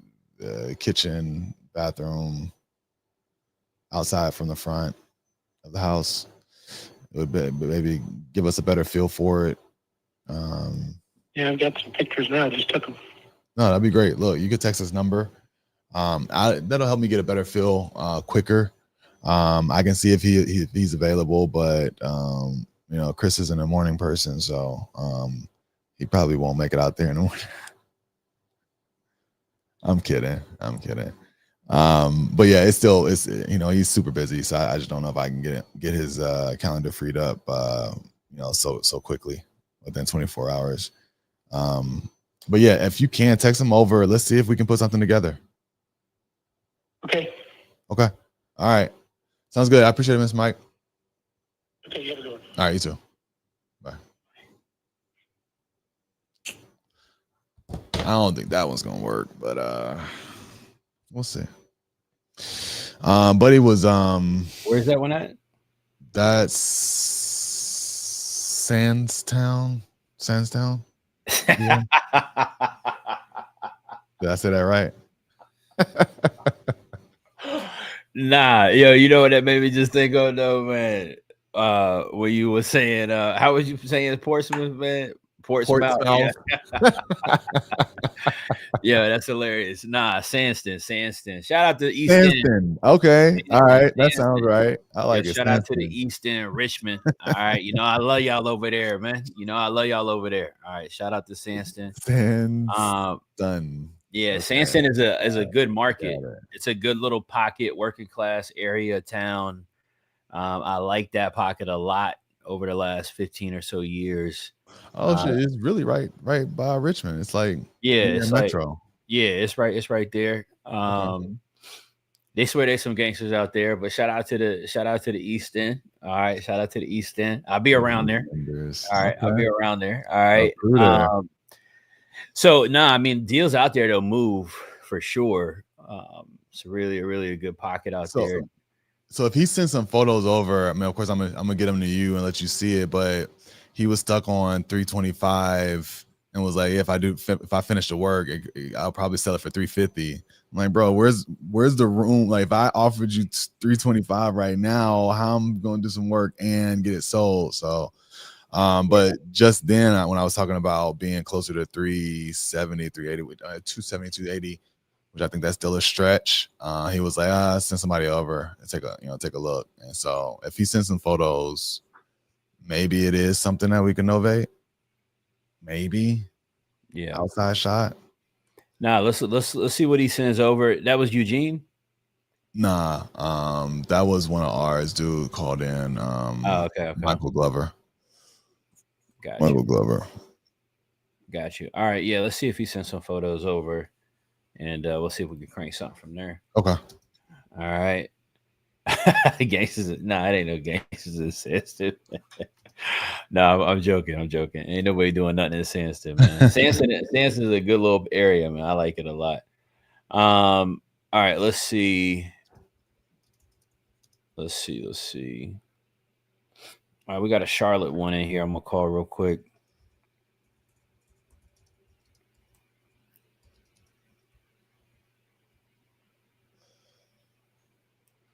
kitchen, bathroom, outside from the front of the house. It would maybe give us a better feel for it. Yeah, I've got some pictures now. I just took them. No, that'd be great. Look, you could text this number. That'll help me get a better feel quicker. I can see if he's available, but Chris isn't a morning person, so he probably won't make it out there in the morning. I'm kidding. But yeah, it's he's super busy, so I just don't know if I can get his calendar freed up so quickly within 24 hours. But yeah, if you can text him over, let's see if we can put something together. Okay. All right. Sounds good. I appreciate it, Mr. Mike. Okay, you have a good one. All right, you too. Bye. I don't think that one's gonna work, but we'll see. Buddy was where's that one at? That's Sandstown. Yeah. Did I say that right? Nah, you know what that made me just think of though, man. When you were saying, how was you saying Portsmouth, man? Portsmouth. Yeah. Yeah, that's hilarious. Nah, Sandston. Shout out to East End. Okay. All right. That sounds right. I like it. Shout out to the East End, Richmond. All right. I love y'all over there, man. I love y'all over there. All right. Shout out to Sandston. Done. Yeah, okay. Sandston is a good market. It's a good little pocket, working class area town. I like that pocket a lot over the last 15 or so years. Oh shit, it's really right by Richmond. It's like it's metro. Like, it's right there. They swear there's some gangsters out there, but shout out to the East End. All right, shout out to the East End. I'll be around there. All right, okay. I'll be around there. All right. So I mean, deals out there they'll move for sure. It's really a good pocket out there. So if he sends some photos over, I mean, of course I'm gonna get them to you and let you see it. But he was stuck on 325 and was like, if I finish the work, I'll probably sell it for 350. I'm like, bro, where's the room? Like, if I offered you 325 right now, how I'm going to do some work and get it sold? So, but just then when I was talking about being closer to 370, 380, 270, 280, which I think that's still a stretch. He was like, send somebody over and take a look. And so if he sends some photos, maybe it is something that we can novate. Maybe. Yeah. Outside shot. Nah, let's see what he sends over. That was Eugene? Nah. That was one of ours, dude called in. Okay. Michael Glover. Got Glover. Got you. All right. Yeah, let's see if he sends some photos over. And we'll see if we can crank something from there. Okay. All right. Gangsters. Nah, it ain't no gangsters in Sandston. No, I'm joking. Ain't nobody doing nothing in Sandston, man. Sandston is a good little area, man. I like it a lot. All right, let's see. All right, we got a Charlotte one in here. I'm gonna call real quick.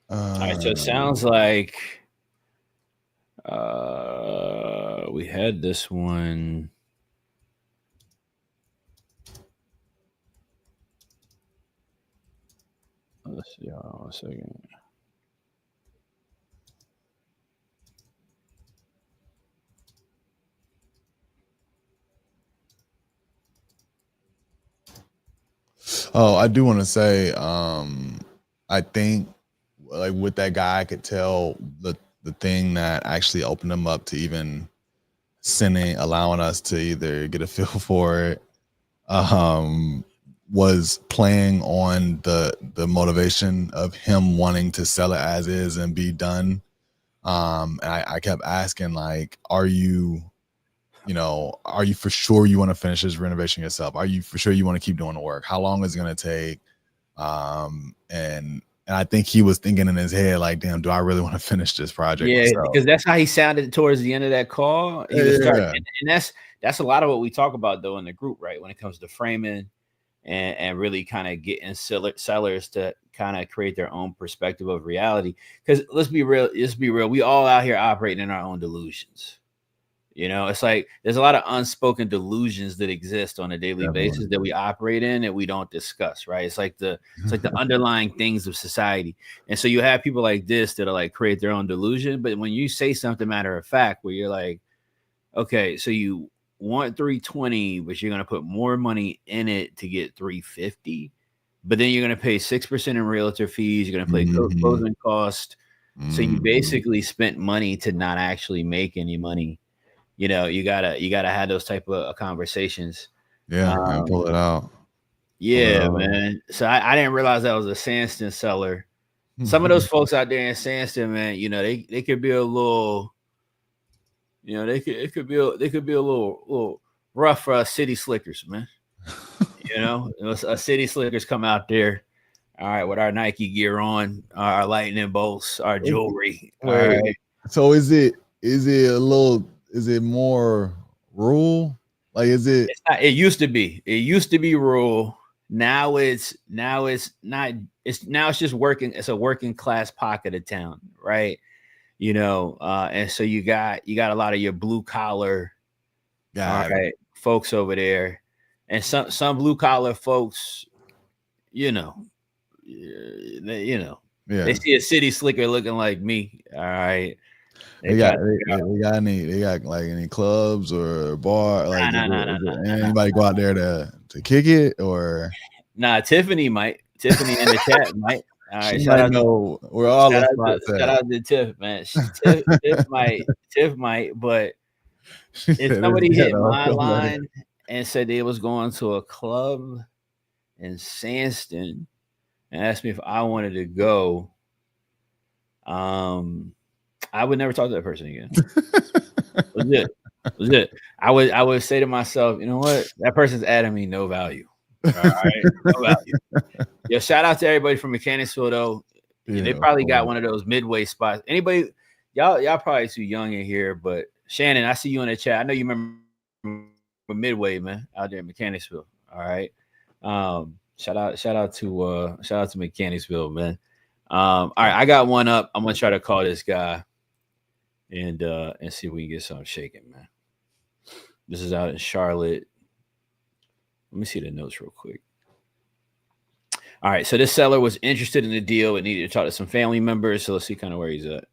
All right, so it sounds like we had this one. Let's see. Hold on a second. Oh, I do want to say, I think like with that guy, I could tell the thing that actually opened him up to even allowing us to either get a feel for it, was playing on the motivation of him wanting to sell it as is and be done. And I kept asking, like, are you for sure you want to finish this renovation yourself? Are you for sure you want to keep doing the work? How long is it going to take? And I think he was thinking in his head, like, damn, do I really want to finish this project? Yeah, myself? because that's how he sounded towards the end of that call. He was starting, and that's a lot of what we talk about though in the group, right? When it comes to framing and really kind of getting sellers to kind of create their own perspective of reality. Because let's be real, we all out here operating in our own delusions. You know, it's like there's a lot of unspoken delusions that exist on a daily basis that we operate in that we don't discuss, right? It's like the underlying things of society. And so you have people like this that are like create their own delusion. But when you say something matter of fact, where you're like, okay, so you want 320, but you're going to put more money in it to get 350, but then you're going to pay 6% in realtor fees. You're going to pay closing cost. So you basically spent money to not actually make any money. You know, you gotta have those type of conversations. Yeah, and pull it out. Yeah, man. So I didn't realize that was a Sandston seller. Some of those folks out there in Sandston, man, you know, they could be a little, you know, they could be a little rough for us city slickers, man. You know, us city slickers come out there, all right, with our Nike gear on, our lightning bolts, our jewelry. All right. So is it a little? Is it more rural? Like, is it? It used to be. It used to be rural. Now it's not. It's just working. It's a working class pocket of town, right? You know, and so you got a lot of your blue collar, folks over there, and some blue collar folks, they see a city slicker looking like me. All right. They got like any clubs or bar? Like, anybody go out there to kick it or? Nah, Tiffany in the chat might. All right, shout out to we're all shout out to Tiff, man. Tiff might, but if somebody hit my line and said they was going to a club in Sandston and asked me if I wanted to go, I would never talk to that person again. Legit. I would say to myself, you know what? That person's adding me no value. All right, no value. Yeah, shout out to everybody from Mechanicsville though. Yeah, they probably got one of those midway spots. Anybody, y'all probably too young in here, but Shannon, I see you in the chat. I know you remember Midway, man, out there in Mechanicsville. All right. Shout out to Mechanicsville, man. All right, I got one up. I'm gonna try to call this guy and see if we can get something shaking, man. This is out in Charlotte. Let me see the notes real quick. All right, so this seller was interested in the deal and needed to talk to some family members. So let's see kind of where he's at.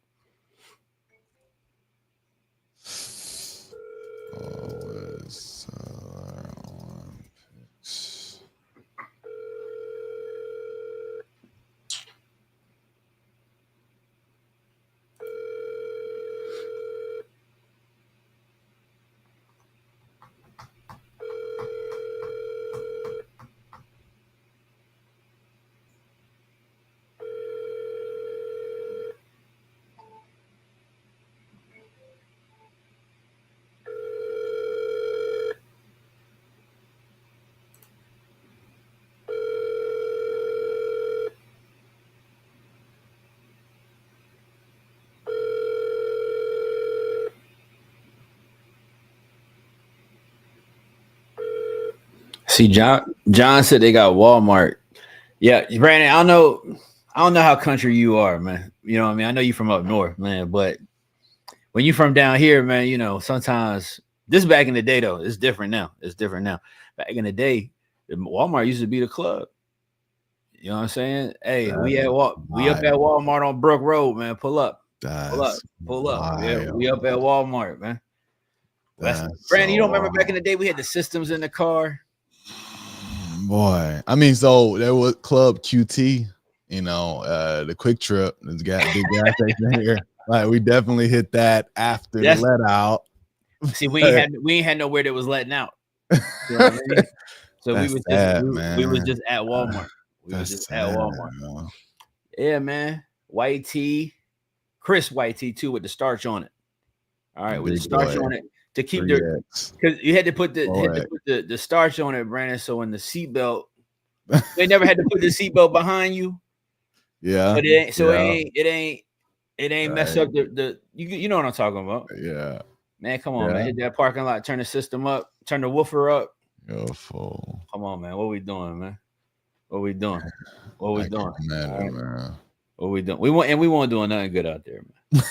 See, John said they got Walmart. Yeah, Brandon, I don't know how country you are, man. You know what I mean? I know you from up north, man, but when you from down here, man, you know, sometimes this back in the day though, it's different now. It's different now. Back in the day, Walmart used to be the club. You know what I'm saying? Hey, we up at Walmart on Brook Road, man. Pull up. Pull up. Yeah, we up at Walmart, man. Brandon, you don't remember back in the day we had the systems in the car? Boy, I mean, so there was Club QT, you know, the Quick Trip. There's got big gas station here. Like we definitely hit that after the let out. See, we ain't had nowhere that was letting out. You know what I mean? So we was just at Walmart. Walmart. Yeah, man. White tee, Chris white tee too with the starch on it. All right, with the starch on it. To keep because you had to put the starch on it, Brandon. So in the seatbelt, they never had to put the seatbelt behind you. Yeah, but it ain't mess up the you know what I'm talking about. Yeah, man, come on, man. Hit that parking lot, turn the system up, turn the woofer up. Yo, fool. Come on, man. What we doing, man? What we doing? What we doing? Man. What we doing? We won't doing nothing good out there, man.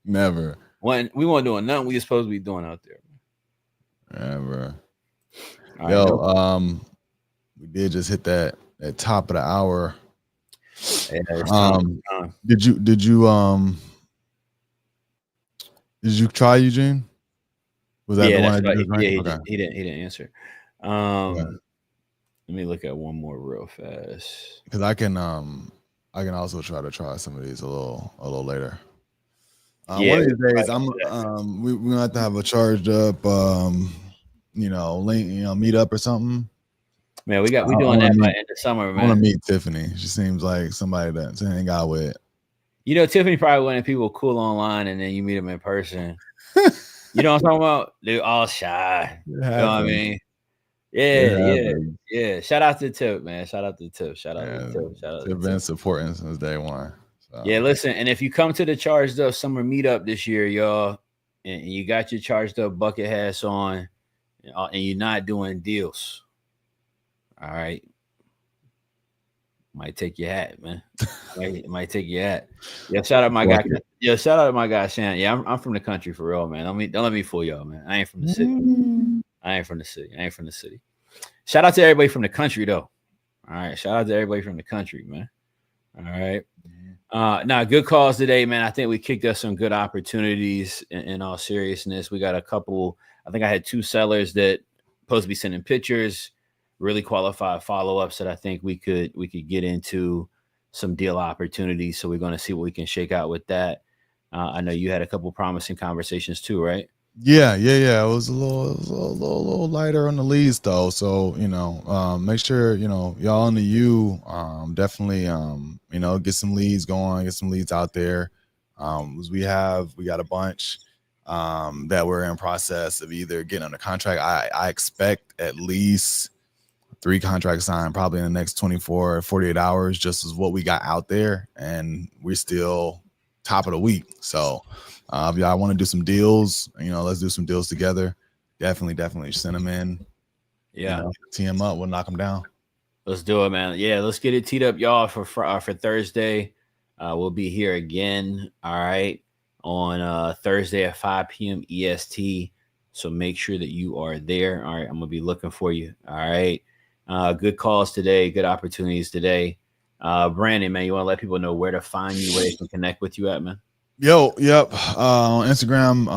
Never. We weren't doing nothing we supposed to be doing out there. Ever. Yo, we did just hit that top of the hour. Did you try Eugene? Was that the one? He didn't answer. Let me look at one more real fast. Because I can also try some of these a little later. One of these days, we're gonna have to have a charged up, meet up or something. Man, we doing that by end of summer, man. I want to meet Tiffany. She seems like somebody that to hang out with. You know, Tiffany probably one of the people cool online, and then you meet them in person. You know what I'm talking about? They're all shy. You know what I mean? Yeah. Shout out to Tip, man. Shout out to Tip. They've been supporting since day one. So. Yeah, listen, and if you come to the Charged Up Summer Meetup this year, y'all, and you got your Charged Up bucket hats on, and you're not doing deals, all right, might take your hat, man. might take your hat. Yeah, shout out my guy. Yeah, shout out to my guy Shannon. Yeah, I'm from the country for real, man. Don't let me fool y'all, man. I ain't from the city. Shout out to everybody from the country, though. All right, shout out to everybody from the country, man. All right. Now, good calls today, man. I think we kicked us some good opportunities in all seriousness. We got a couple. I think I had 2 sellers that supposed to be sending pictures, really qualified follow-ups that I think we could get into some deal opportunities. So we're going to see what we can shake out with that. I know you had a couple promising conversations too, right? Yeah. It was a little lighter on the leads though. So, make sure, y'all on the definitely, get some leads going, get some leads out there. We got a bunch that we're in process of either getting under contract. I expect at least 3 contracts signed probably in the next 24 or 48 hours, just as what we got out there. And we're still top of the week. So if y'all want to do some deals, let's do some deals together. Definitely send them in. Yeah. Tee them up. We'll knock them down. Let's do it, man. Yeah, let's get it teed up, y'all, for Thursday. We'll be here again, all right, on Thursday at 5 p.m. EST. So make sure that you are there. All right, I'm going to be looking for you. All right. Good calls today, good opportunities today. Brandon, man, you want to let people know where to find you, where they can connect with you at, man? Yep. On Instagram,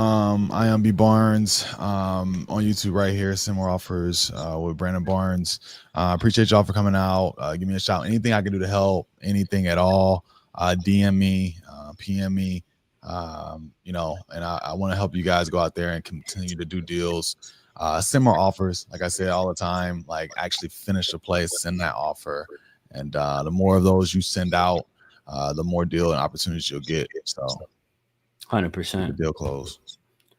I am B Barnes. On YouTube right here, similar offers with Brandon Barnes. Appreciate y'all for coming out. Give me a shout. Anything I can do to help, anything at all, DM me, PM me. And I want to help you guys go out there and continue to do deals. Similar offers, like I say all the time, like actually finish the play, send that offer. And the more of those you send out, the more deal and opportunities you'll get. So 100%. Deal close.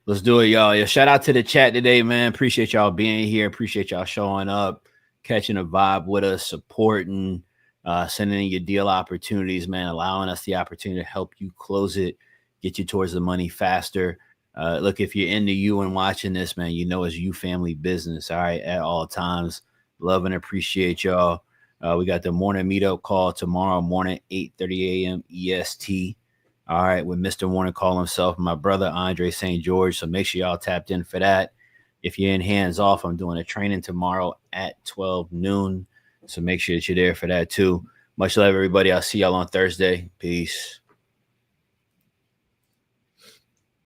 Let's do it, y'all. Yeah, shout out to the chat today, man. Appreciate y'all being here. Appreciate y'all showing up, catching a vibe with us, supporting, sending in your deal opportunities, man, allowing us the opportunity to help you close it, get you towards the money faster. Look, if you're into you and watching this, man, it's you family business, all right, at all times. Love and appreciate y'all. We got the morning meetup call tomorrow morning, 8:30 a.m. EST. All right, with Mr. Warner call himself, my brother Andre St. George. So make sure y'all tapped in for that. If you're in hands off, I'm doing a training tomorrow at 12 noon. So make sure that you're there for that too. Much love, everybody. I'll see y'all on Thursday. Peace.